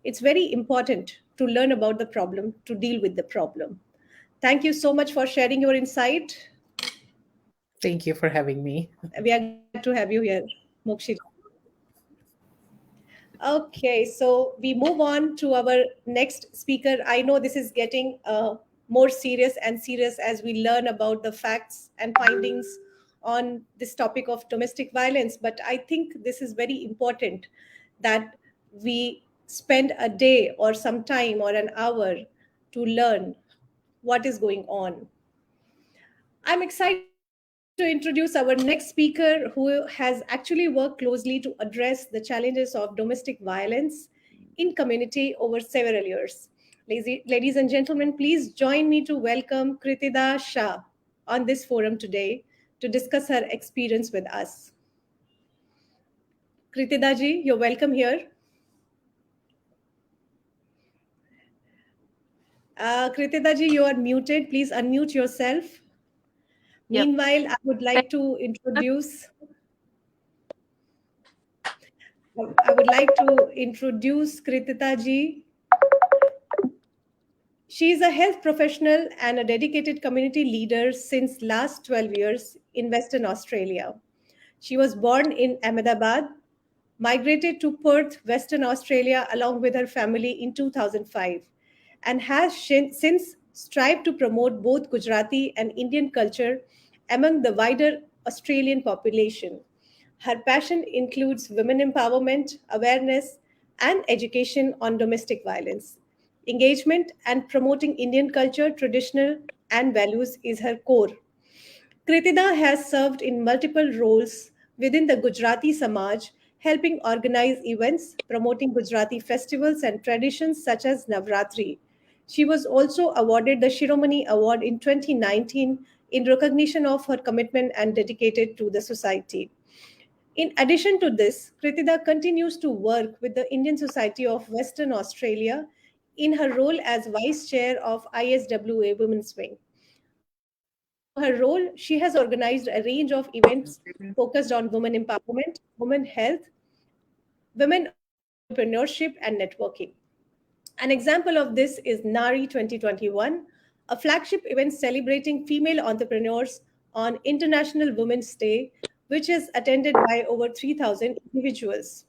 It's very important to learn about the problem, to deal with the problem. Thank you so much for sharing your insight. Thank you for having me. We are glad to have you here, Mokshiji. Okay, so we move on to our next speaker. I know this is getting more serious and serious as we learn about the facts and findings on this topic of domestic violence. But I think this is very important that we spend a day or some time or an hour to learn what is going on. I'm excited to introduce our next speaker who has actually worked closely to address the challenges of domestic violence in community over several years. Ladies and gentlemen, please join me to welcome Kritida Shah on this forum today to discuss her experience with us. Kritida ji, you're welcome here. Kritida ji, you are muted. Please unmute yourself. Yep. Meanwhile, I would like to introduce Kritita ji. She is a health professional and a dedicated community leader since last 12 years in Western Australia. She was born in Ahmedabad, migrated to Perth, Western Australia along with her family in 2005, and has since strived to promote both Gujarati and Indian culture among the wider Australian population. Her passion includes women empowerment, awareness, and education on domestic violence. Engagement and promoting Indian culture, traditional, and values is her core. Kritida has served in multiple roles within the Gujarati Samaj, helping organize events, promoting Gujarati festivals and traditions such as Navratri. She was also awarded the Shiromani Award in 2019 in recognition of her commitment and dedicated to the society. In addition to this, Kritida continues to work with the Indian Society of Western Australia in her role as Vice Chair of ISWA Women's Wing. her role, she has organized a range of events focused on women empowerment, women health, women entrepreneurship, and networking. An example of this is NARI 2021, a flagship event celebrating female entrepreneurs on International Women's Day, which is attended by over 3,000 individuals.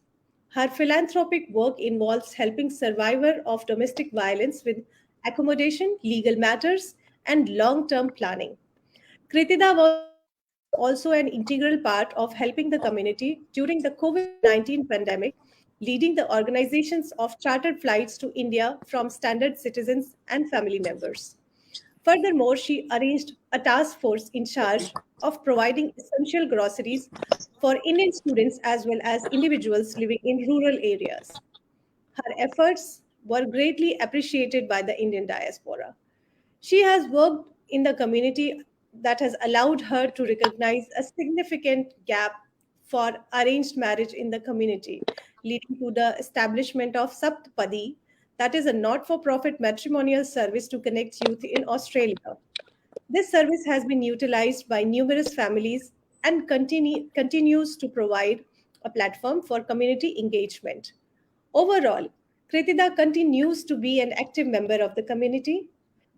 Her philanthropic work involves helping survivors of domestic violence with accommodation, legal matters, and long term planning. Kritida was also an integral part of helping the community during the COVID 19 pandemic, leading the organizations of chartered flights to India from standard citizens and family members. Furthermore, she arranged a task force in charge of providing essential groceries for Indian students as well as individuals living in rural areas. Her efforts were greatly appreciated by the Indian diaspora. She has worked in the community that has allowed her to recognize a significant gap for arranged marriage in the community, leading to the establishment of Saptpadi, that is a not for profit matrimonial service to connect youth in Australia. This service has been utilized by numerous families and continues to provide a platform for community engagement. Overall, Kritida continues to be an active member of the community,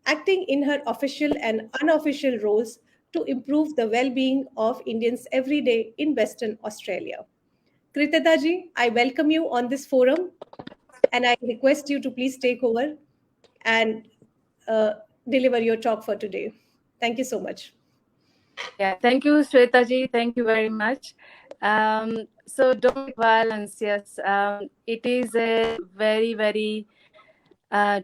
acting in her official and unofficial roles to improve the well being of Indians every day in Western Australia. Kritida ji, I welcome you on this forum and I request you to please take over and uh, deliver your talk for today. Thank you so much. Yeah, thank you, Shweta ji. Thank you very much. So domestic violence, yes, it is a very, very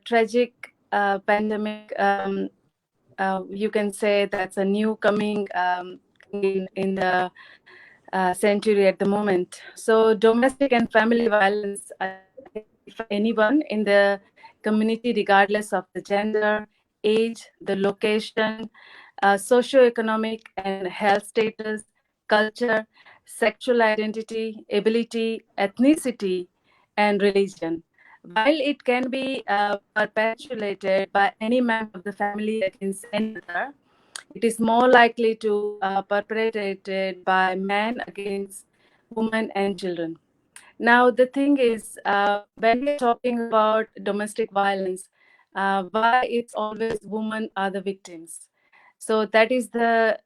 tragic pandemic. You can say that's a new coming in the century at the moment. So domestic and family violence anyone in the community, regardless of the gender, age, the location, socioeconomic and health status, culture, sexual identity, ability, ethnicity, and religion. While it can be perpetuated by any member of the family against any other, it is more likely to perpetrated by men against women and children. Now, the thing is, when we're talking about domestic violence, why it's always women are the victims. So that is the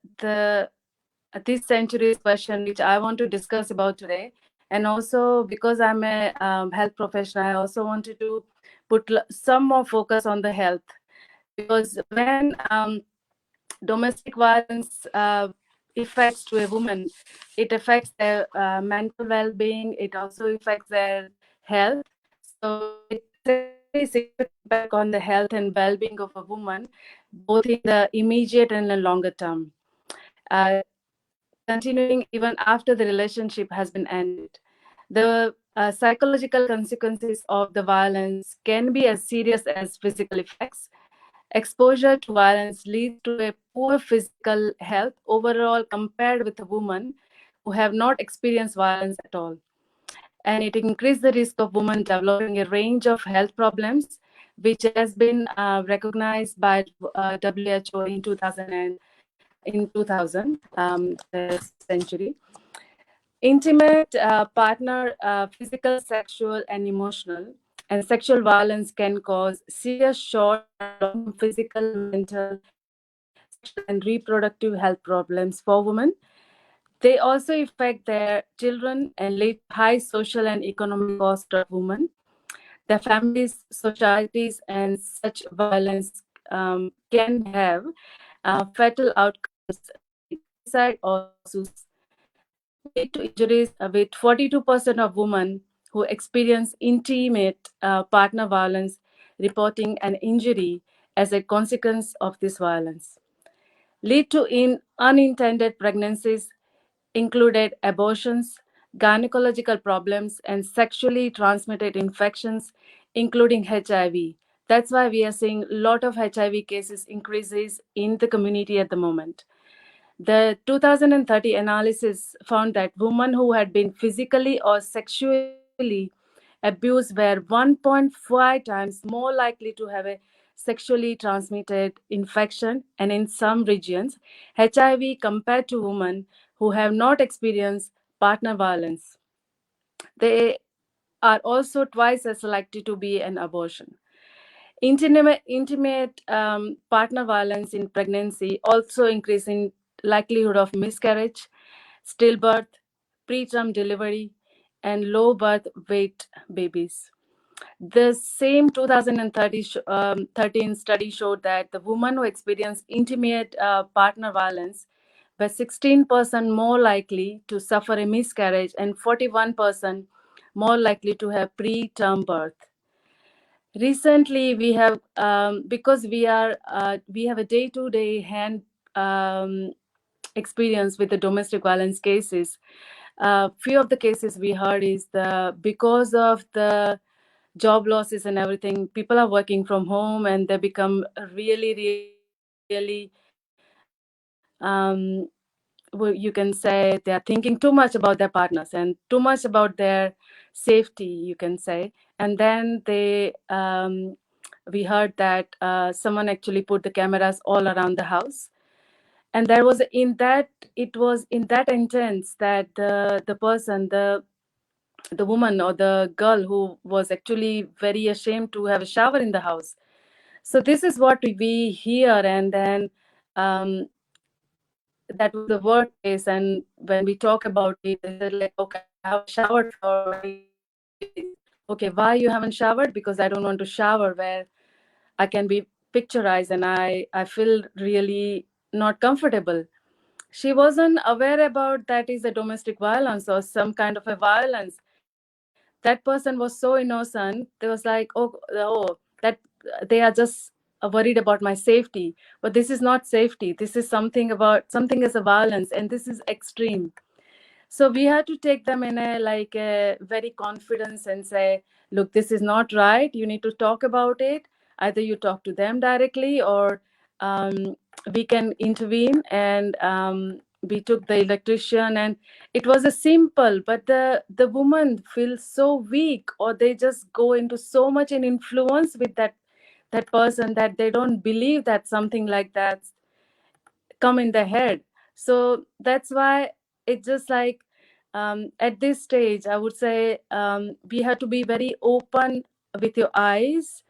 this century's question, which I want to discuss about today. And also, because I'm a health professional, I also wanted to put some more focus on the health, because when domestic violence affects to a woman, it affects their mental well-being, it also affects their health. So it has a very significant impact on the health and well-being of a woman, both in the immediate and the longer term, uh, continuing even after the relationship has been ended. The psychological consequences of the violence can be as serious as physical effects. Exposure to violence leads to a poor physical health overall compared with a woman who have not experienced violence at all. And it increases the risk of women developing a range of health problems, which has been recognized by WHO in 2000 in 2000 this century. Intimate partner, physical, sexual, and emotional, and sexual violence can cause serious short and long physical, mental, sexual, and reproductive health problems for women. They also affect their children and lead to high social and economic cost of women, their families, societies, and such violence can have fatal outcomes like suicide or suicide, lead to injuries, with 42% of women who experience intimate partner violence reporting an injury as a consequence of this violence. Lead to unintended pregnancies, included abortions, gynecological problems, and sexually transmitted infections, including HIV. That's why we are seeing a lot of HIV cases increases in the community at the moment. The 2030 analysis found that women who had been physically or sexually abused were 1.5 times more likely to have a sexually transmitted infection, and in some regions, HIV compared to women who have not experienced partner violence. They are also twice as likely to be an abortion. Intimate partner violence in pregnancy also increasing likelihood of miscarriage, stillbirth, preterm delivery, and low birth weight babies. The same 2013 study showed that the women who experienced intimate partner violence were 16% more likely to suffer a miscarriage and 41% more likely to have preterm birth. Recently, we have because we have a day-to-day hand experience with the domestic violence cases. Few of the cases we heard is because of the job losses and everything, people are working from home and they become really you can say they are thinking too much about their partners and too much about their safety, you can say. And then we heard that someone actually put the cameras all around the house, and there was it was in that intense that the person, the woman or the girl who was actually very ashamed to have a shower in the house. So this is what we hear. And then that was the workplace, and when we talk about it, they said like, okay, I haven't showered for many days. Okay, why you haven't showered? Because I don't want to shower where I can be picturized and I feel really not comfortable. She wasn't aware about that is a domestic violence or some kind of a violence. That person was so innocent. They was like, oh, that they are just worried about my safety. But this is not safety. This is something as a violence, and this is extreme. So we had to take them in a very confidence and say, look, this is not right, you need to talk about it. Either you talk to them directly, or we can intervene. And we took the electrician, and it was a simple, but the woman feels so weak, or they just go into so much an influence with that person that they don't believe that something like that come in the head. So that's why it's just like at this stage I would say we have to be very open with your eyes,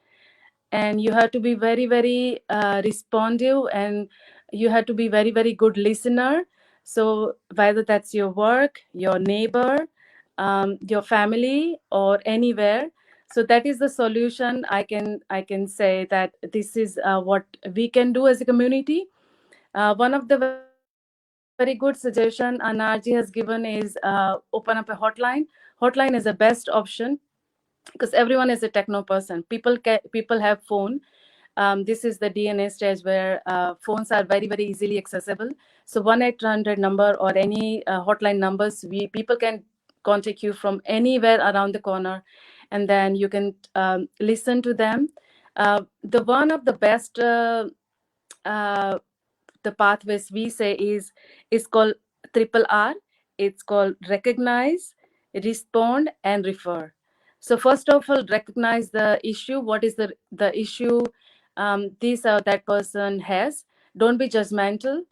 and you have to be very very responsive, and you have to be very very good listener. So whether that's your work, your neighbor, your family, or anywhere, so that is the solution. I can say that this is what we can do as a community. One of the very good suggestion Anarji has given is open up a hotline. Hotline is the best option because everyone is a techno person. People have phone. This is the DNA stage where phones are very very easily accessible. So 1-800 number or any hotline numbers, we people can contact you from anywhere around the corner, and then you can listen to them. The one of the best uh, the pathways we say is called triple R. It's called recognize, respond, and refer. So first of all, recognize the issue. What is the issue this or that person has? Don't be judgmental.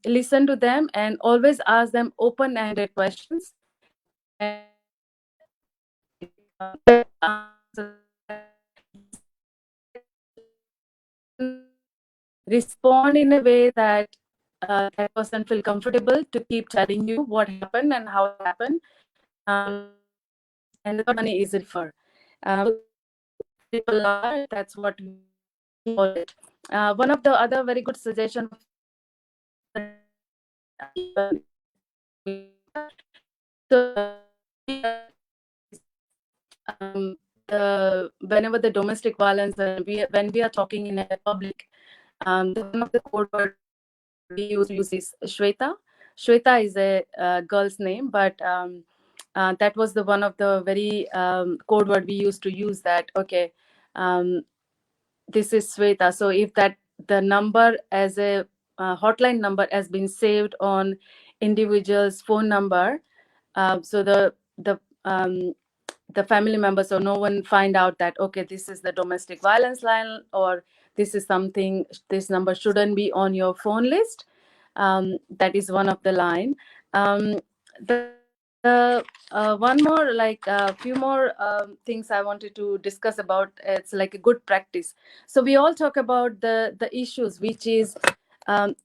Listen to them and always ask them open-ended questions. And respond in a way that that person feel comfortable to keep telling you what happened and how it happened. And the third one is refer. Triple R, that's what we call it. One of the other very good suggestion of so whenever the domestic violence, when we are talking in a public, one of the code word we use is Shweta. Shweta is a girl's name, but that was the one of the very code word we used to use. That okay, this is Shweta. So if that the number as a hotline number has been saved on individual's phone number, so the the family members or no one find out that, okay, this is the domestic violence line, or this is something, this number shouldn't be on your phone list. That is one of the line. The one more, like a few more things I wanted to discuss about. It's like a good practice. So we all talk about the issues which is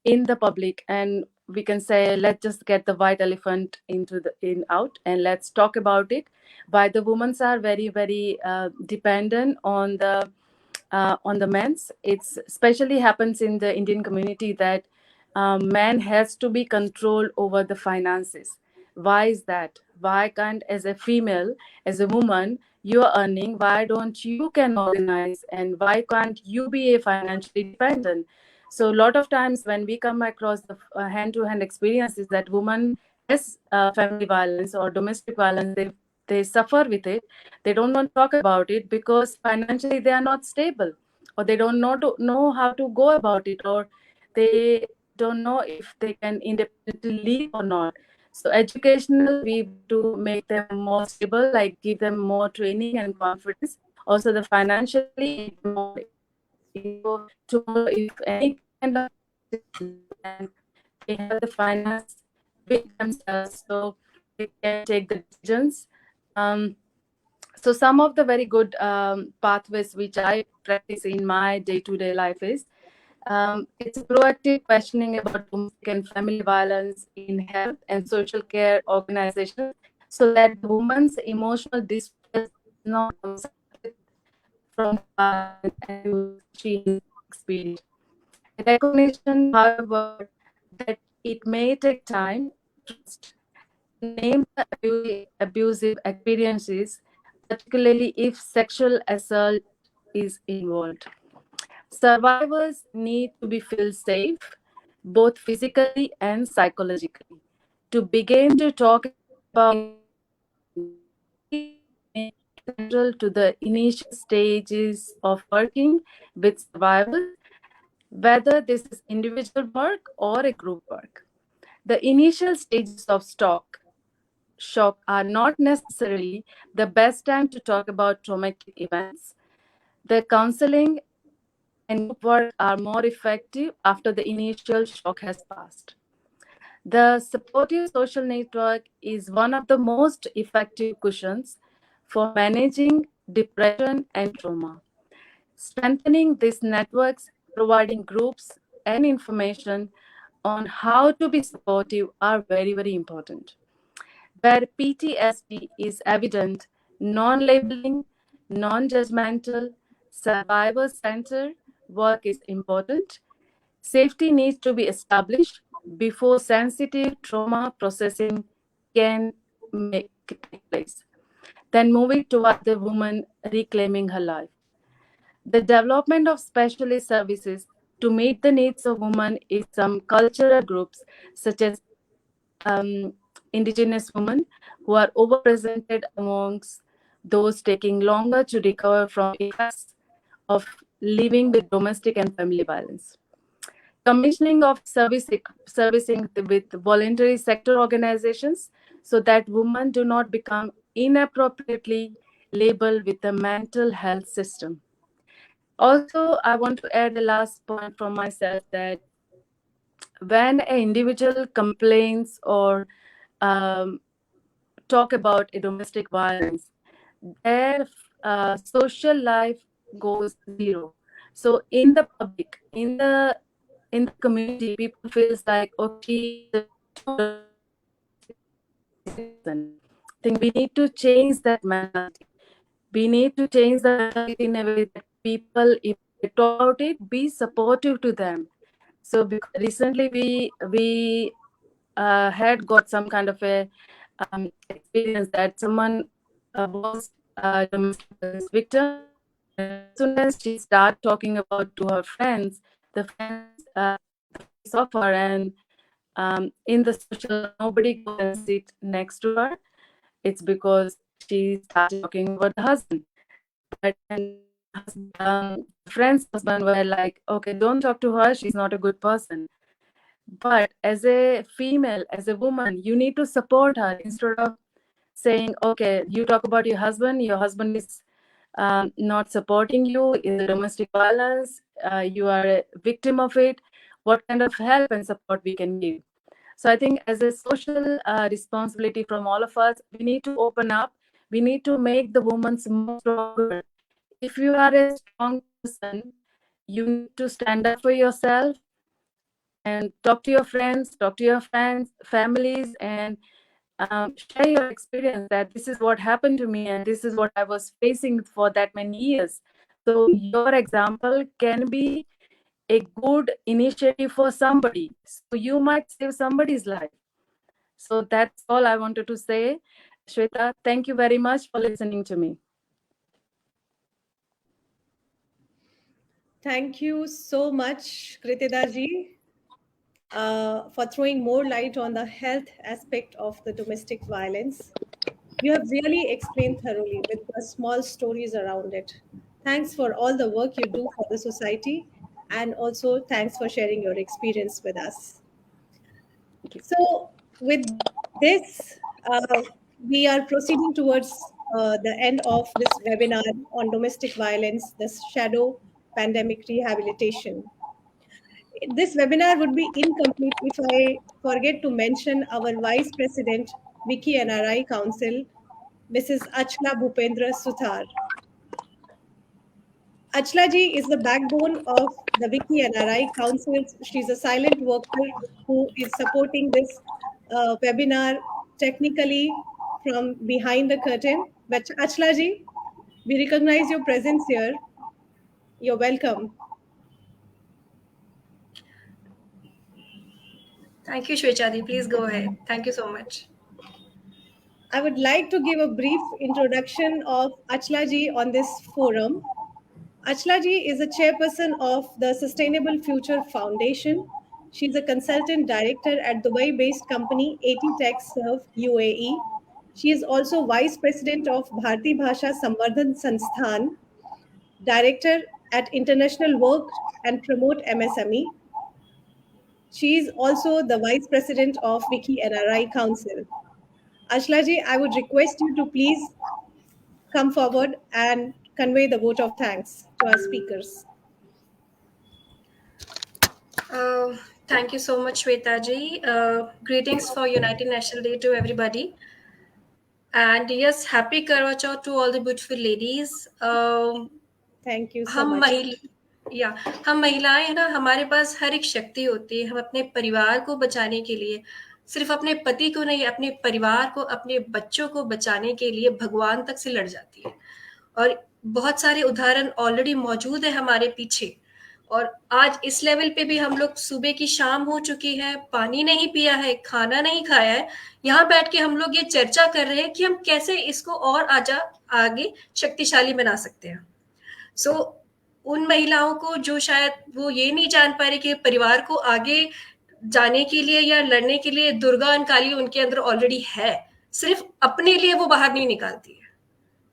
in the public, and we can say, let's just get the white elephant into the in out and let's talk about it. Why the women are very very dependent on the men's. It's especially happens in the Indian community that man has to be controlled over the finances. Why is that? Why can't, as a female, as a woman, you are earning, why don't you can organize, and why can't you be a financially dependent? So a lot of times when we come across the hand-to-hand experiences that women has family violence or domestic violence, they suffer with it. They don't want to talk about it because financially they are not stable, or they don't know how to go about it, or they don't know if they can independently live or not. So educational, we want to make them more stable, like give them more training and confidence. Also the financially, make them more independent. So tomorrow if any kind of crisis happens, and they have the finance with themselves, so they can take the decisions. um, so some of the very good pathways which I practice in my day-to-day life is, it's a proactive questioning about domestic and family violence in health and social care organizations, so that the woman's emotional distress does not become separate from the violence and abuse she has experienced. Recognition, however, that it may take time to trust, to name the abusive experiences, particularly if sexual assault is involved. Survivors need to be feel safe, both physically and psychologically, to begin to talk about central to the initial stages of working with survivors, whether this is individual work or a group work. The initial stages of shock are not necessarily the best time to talk about traumatic events. The counseling and group work are more effective after the initial shock has passed. The supportive social network is one of the most effective cushions for managing depression and trauma. Strengthening these networks, providing groups and information on how to be supportive are very, very important. Where PTSD is evident, non labeling, non judgmental, survivor centered work is important. Safety needs to be established before sensitive trauma processing can take place. Then moving toward the woman reclaiming her life. The development of specialist services to meet the needs of women in some cultural groups, such as indigenous women, who are overrepresented amongst those taking longer to recover from effects of living with domestic and family violence. Commissioning of servicing with voluntary sector organizations, so that women do not become inappropriately labeled with the mental health system. Also, I want to add a last point from myself, that when an individual complains or um, talk about a domestic violence, their social life goes zero. So in the public, in the community, people feels like, okay, she is a citizen. I think we need to change that mentality. We need to change the mentality in a way that people, if they talk about it, be supportive to them. So because recently we had got some kind of a experience that someone was a domestic violence victim, and as soon as she started talking about to her friends, the friends face off her, and in the social nobody goes and sit next to her. It's because she started talking about the husband. But and friends' husband were like, okay, don't talk to her, she's not a good person. But as a female, as a woman, you need to support her instead of saying, okay, you talk about your husband is not supporting you in the domestic violence, you are a victim of it, what kind of help and support we can give. So I think as a social responsibility from all of us, we need to open up. We need to make the women more stronger. If you are a strong person, you need to stand up for yourself and talk to your friends, families, and share your experience that this is what happened to me and this is what I was facing for that many years. So your example can be a good initiative for somebody. So you might save somebody's life. So that's all I wanted to say. Shweta, thank you very much for listening to me. Thank you so much, Kritida ji, for throwing more light on the health aspect of the domestic violence. You have really explained thoroughly with the small stories around it. Thanks for all the work you do for the society, and also thanks for sharing your experience with us. So, with this, we are proceeding towards the end of this webinar on domestic violence, the shadow pandemic rehabilitation. This webinar would be incomplete if I forget to mention our Vice President, WICCI NRI Council, Mrs. Achla Bhupendra Suthar. Achla ji is the backbone of the WICCI NRI Council. She's a silent worker who is supporting this webinar technically from behind the curtain. But Achla ji, we recognize your presence here. You're welcome. Thank you, Shwechadi. Please go ahead. Thank you so much. I would like to give a brief introduction of Achla ji on this forum. Achla ji is a chairperson of the Sustainable Future Foundation. She's a consultant director at Dubai-based company 80 Tech Serve UAE. She is also vice president of Bharti Bhasha Samvardhan Sansthan, director at International Work and Promote MSME. She is also the vice president of WICCI NRI Council. Achla ji, I would request you to please come forward and convey the vote of thanks to our speakers. Thank you so much, Shwetaji. Greetings for United National Day to everybody. And yes, happy Karwa Chauth to all the beautiful ladies. Thank you so हम much. हम महिलाएं हैं ना, हमारे पास हर एक शक्ति होती है. हम अपने परिवार को बचाने के लिए, सिर्फ अपने पति को नहीं, अपने परिवार को, अपने बच्चों को बचाने के लिए भगवान तक से लड़ जाती है. और बहुत सारे उदाहरण ऑलरेडी मौजूद है हमारे पीछे. और आज इस लेवल पे भी हम लोग, सुबह की शाम हो चुकी है, पानी नहीं पिया है, खाना नहीं खाया है, यहाँ बैठ के हम लोग ये चर्चा कर रहे हैं कि हम कैसे इसको और आगे शक्तिशाली बना सकते हैं. सो उन महिलाओं को जो शायद वो ये नहीं जान पा रही कि परिवार को आगे जाने के लिए या लड़ने के लिए दुर्गा और काली उनके अंदर ऑलरेडी है, सिर्फ अपने लिए वो बाहर नहीं निकालती है.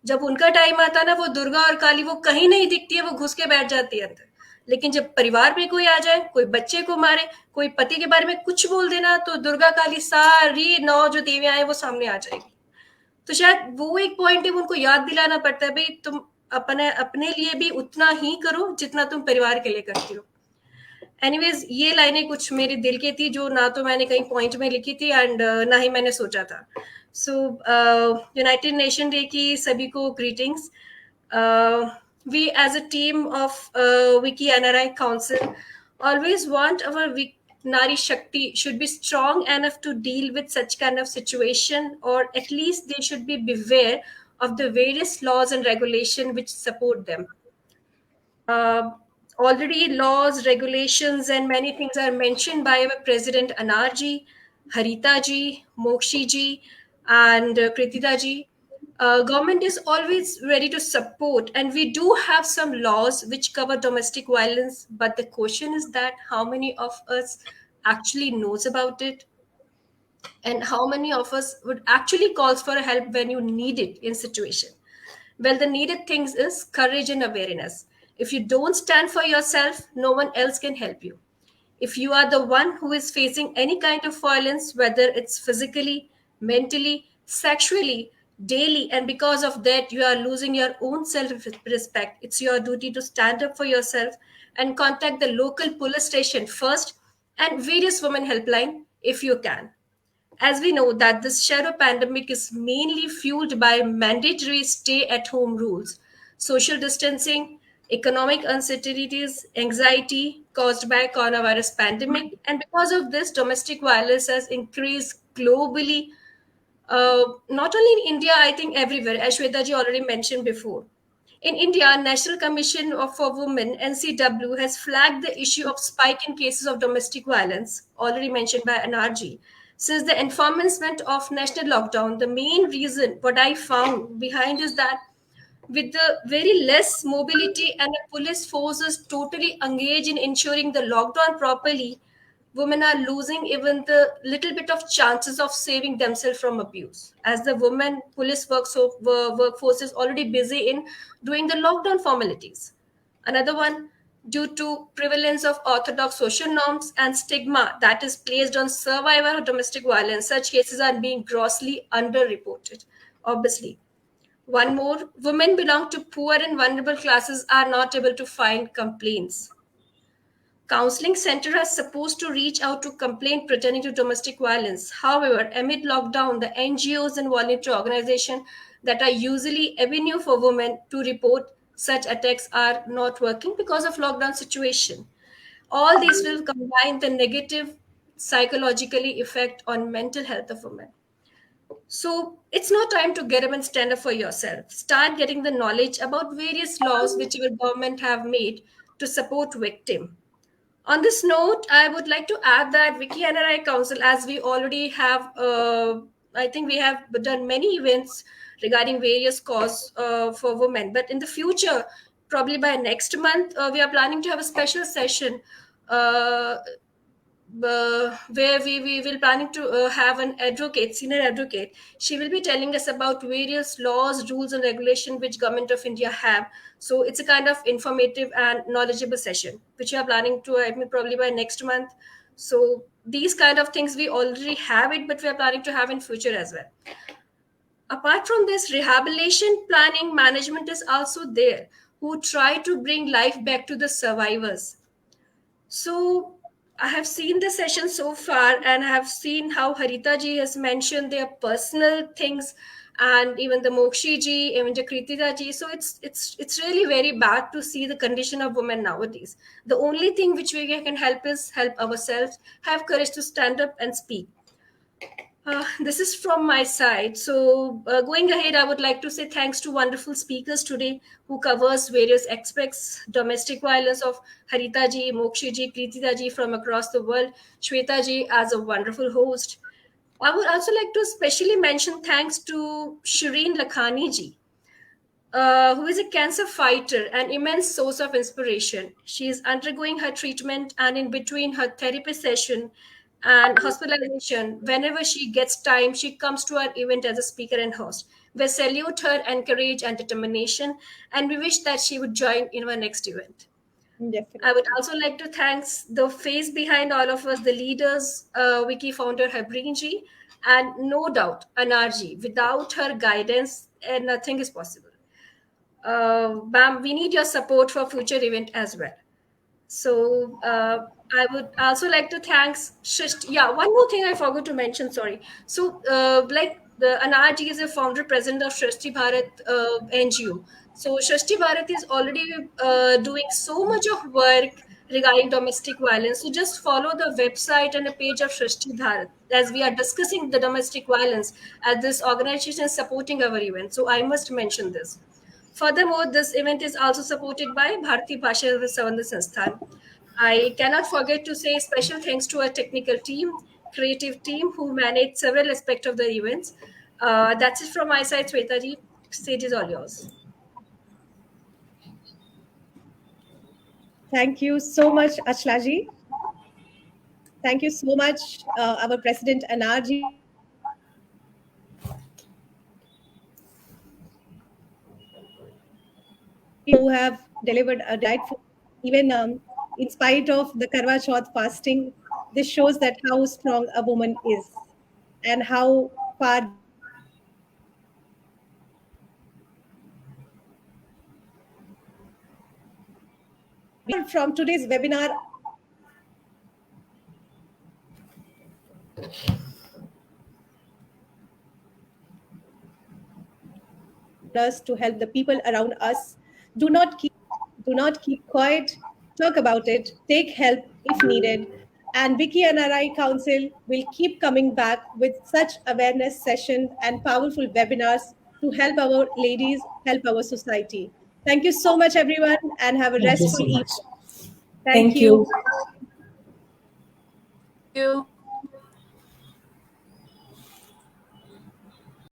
जब उनका टाइम आता ना, वो दुर्गा और काली वो कहीं नहीं दिखती है, वो घुस के बैठ जाती है अंदर. लेकिन जब परिवार में कोई आ जाए, कोई बच्चे को मारे, कोई पति के बारे में कुछ बोल देना, तो दुर्गा काली सारी 9 जो देवियां हैं वो सामने आ जाएगी. तो शायद वो एक पॉइंट है, उनको याद दिलाना पड़ता है, भाई तुम अपने लिए भी उतना ही करो जितना तुम परिवार के लिए करती हो. एनीवेज, ये लाइनें कुछ मेरे दिल की थी, जो ना तो मैंने कहीं पॉइंट में लिखी थी एंड ना ही मैंने सोचा था. सो यूनाइटेड नेशन डे की सभी को greetings. We as a team of WICCI NRI Council always want our Nari Shakti should be strong enough to deal with such kind of situation, or at least they should be beware of the various laws and regulation which support them. Already laws, regulations and many things are mentioned by our President Anarji, Harita ji, Mokshi ji and Kritida ji. Government is always ready to support, and we do have some laws which cover domestic violence, but the question is that how many of us actually knows about it, and how many of us would actually calls for help when you need it in situation. Well, the needed things is courage and awareness. If you don't stand for yourself, no one else can help you. If you are the one who is facing any kind of violence, whether it's physically, mentally, sexually, daily, and because of that, you are losing your own self respect. It's your duty to stand up for yourself and contact the local police station first and various women helpline if you can. As we know that this shadow pandemic is mainly fueled by mandatory stay-at-home rules, social distancing, economic uncertainties, anxiety caused by coronavirus pandemic, and because of this, domestic violence has increased globally, not only in India, I think everywhere, as Shweta ji already mentioned before. In India, National Commission for Women (NCW) has flagged the issue of spike in cases of domestic violence, already mentioned by NRG. Since the enforcement of national lockdown, the main reason what I found behind is that with the very less mobility and the police forces totally engaged in ensuring the lockdown properly, women are losing even the little bit of chances of saving themselves from abuse, as the women police workforce is already busy in doing the lockdown formalities. Another one, due to prevalence of orthodox social norms and stigma that is placed on survivor of domestic violence, such cases are being grossly underreported, obviously. One more, women belong to poor and vulnerable classes are not able to find complaints. Counseling center are supposed to reach out to complaint pertaining to domestic violence. However, amid lockdown, the NGOs and voluntary organizations that are usually avenue for women to report such attacks are not working because of lockdown situation. All these will combine the negative psychologically effect on mental health of women. So it's no time to get up and stand up for yourself. Start getting the knowledge about various laws which your government have made to support victim. On this note, I would like to add that WICCI NRI Council, as we already have, I think we have done many events regarding various cause for women. But in the future, probably by next month, we are planning to have a special session uh, where we will planning to have an advocate, senior advocate. She will be telling us about various laws, rules, and regulation which Government of India have. So it's a kind of informative and knowledgeable session which we are planning to, I mean, probably by next month. So these kind of things we already have it, but we are planning to have in future as well. Apart from this, rehabilitation planning management is also there, who try to bring life back to the survivors. So I have seen the session so far and have seen how Harita ji has mentioned their personal things, and even the Mokshi ji, even the Kritika ji. So it's really very bad to see the condition of women nowadays. The only thing which we can help is help ourselves, have courage to stand up and speak. This is from my side. So going ahead, I would like to say thanks to wonderful speakers today who covers various aspects, domestic violence of Harita ji, Mokshi ji, Kritita ji from across the world, Shweta ji as a wonderful host. I would also like to especially mention thanks to Shireen Lakhani ji, who is a cancer fighter, an immense source of inspiration. She is undergoing her treatment, and in between her therapy session and hospitalization, whenever she gets time, she comes to our event as a speaker and host. We salute her and courage and determination, and we wish that she would join in our next event. I would Definitely. also like to thank the face behind all of us, the leaders, Wiki founder Harbreen ji, and no doubt Anarji. Without her guidance, nothing is possible. Bam, we need your support for future event as well. So I would also like to thank Shrishti. Yeah, one more thing I forgot to mention. Sorry. So like the Anarji is a founder president of Shrishti Bharat NGO. So Shrishti Bharat is already doing so much of work regarding domestic violence. So just follow the website and the page of Shrishti Bharat as we are discussing the domestic violence, as this organization is supporting our event. So I must mention this. Furthermore, this event is also supported by Bharati Bhasha Savandha Sansthan. I cannot forget to say special thanks to our technical team, creative team who managed several aspects of the events. That's it from my side, Sweta ji. Stage is all yours. Thank you so much, Ashlaji. Thank you so much, our President Anarji, who have delivered a delightful, even in spite of the Karwa Chauth fasting. This shows that how strong a woman is and how far they have come. from today's webinar us to help the people around us. Do not keep quiet. Talk about it. Take help if needed. And WICCI NRI Council will keep coming back with such awareness sessions and powerful webinars to help our ladies, help our society. Thank you so much, everyone, and have a Thank you restful so evening. much. Thank Thank you. you. Thank you.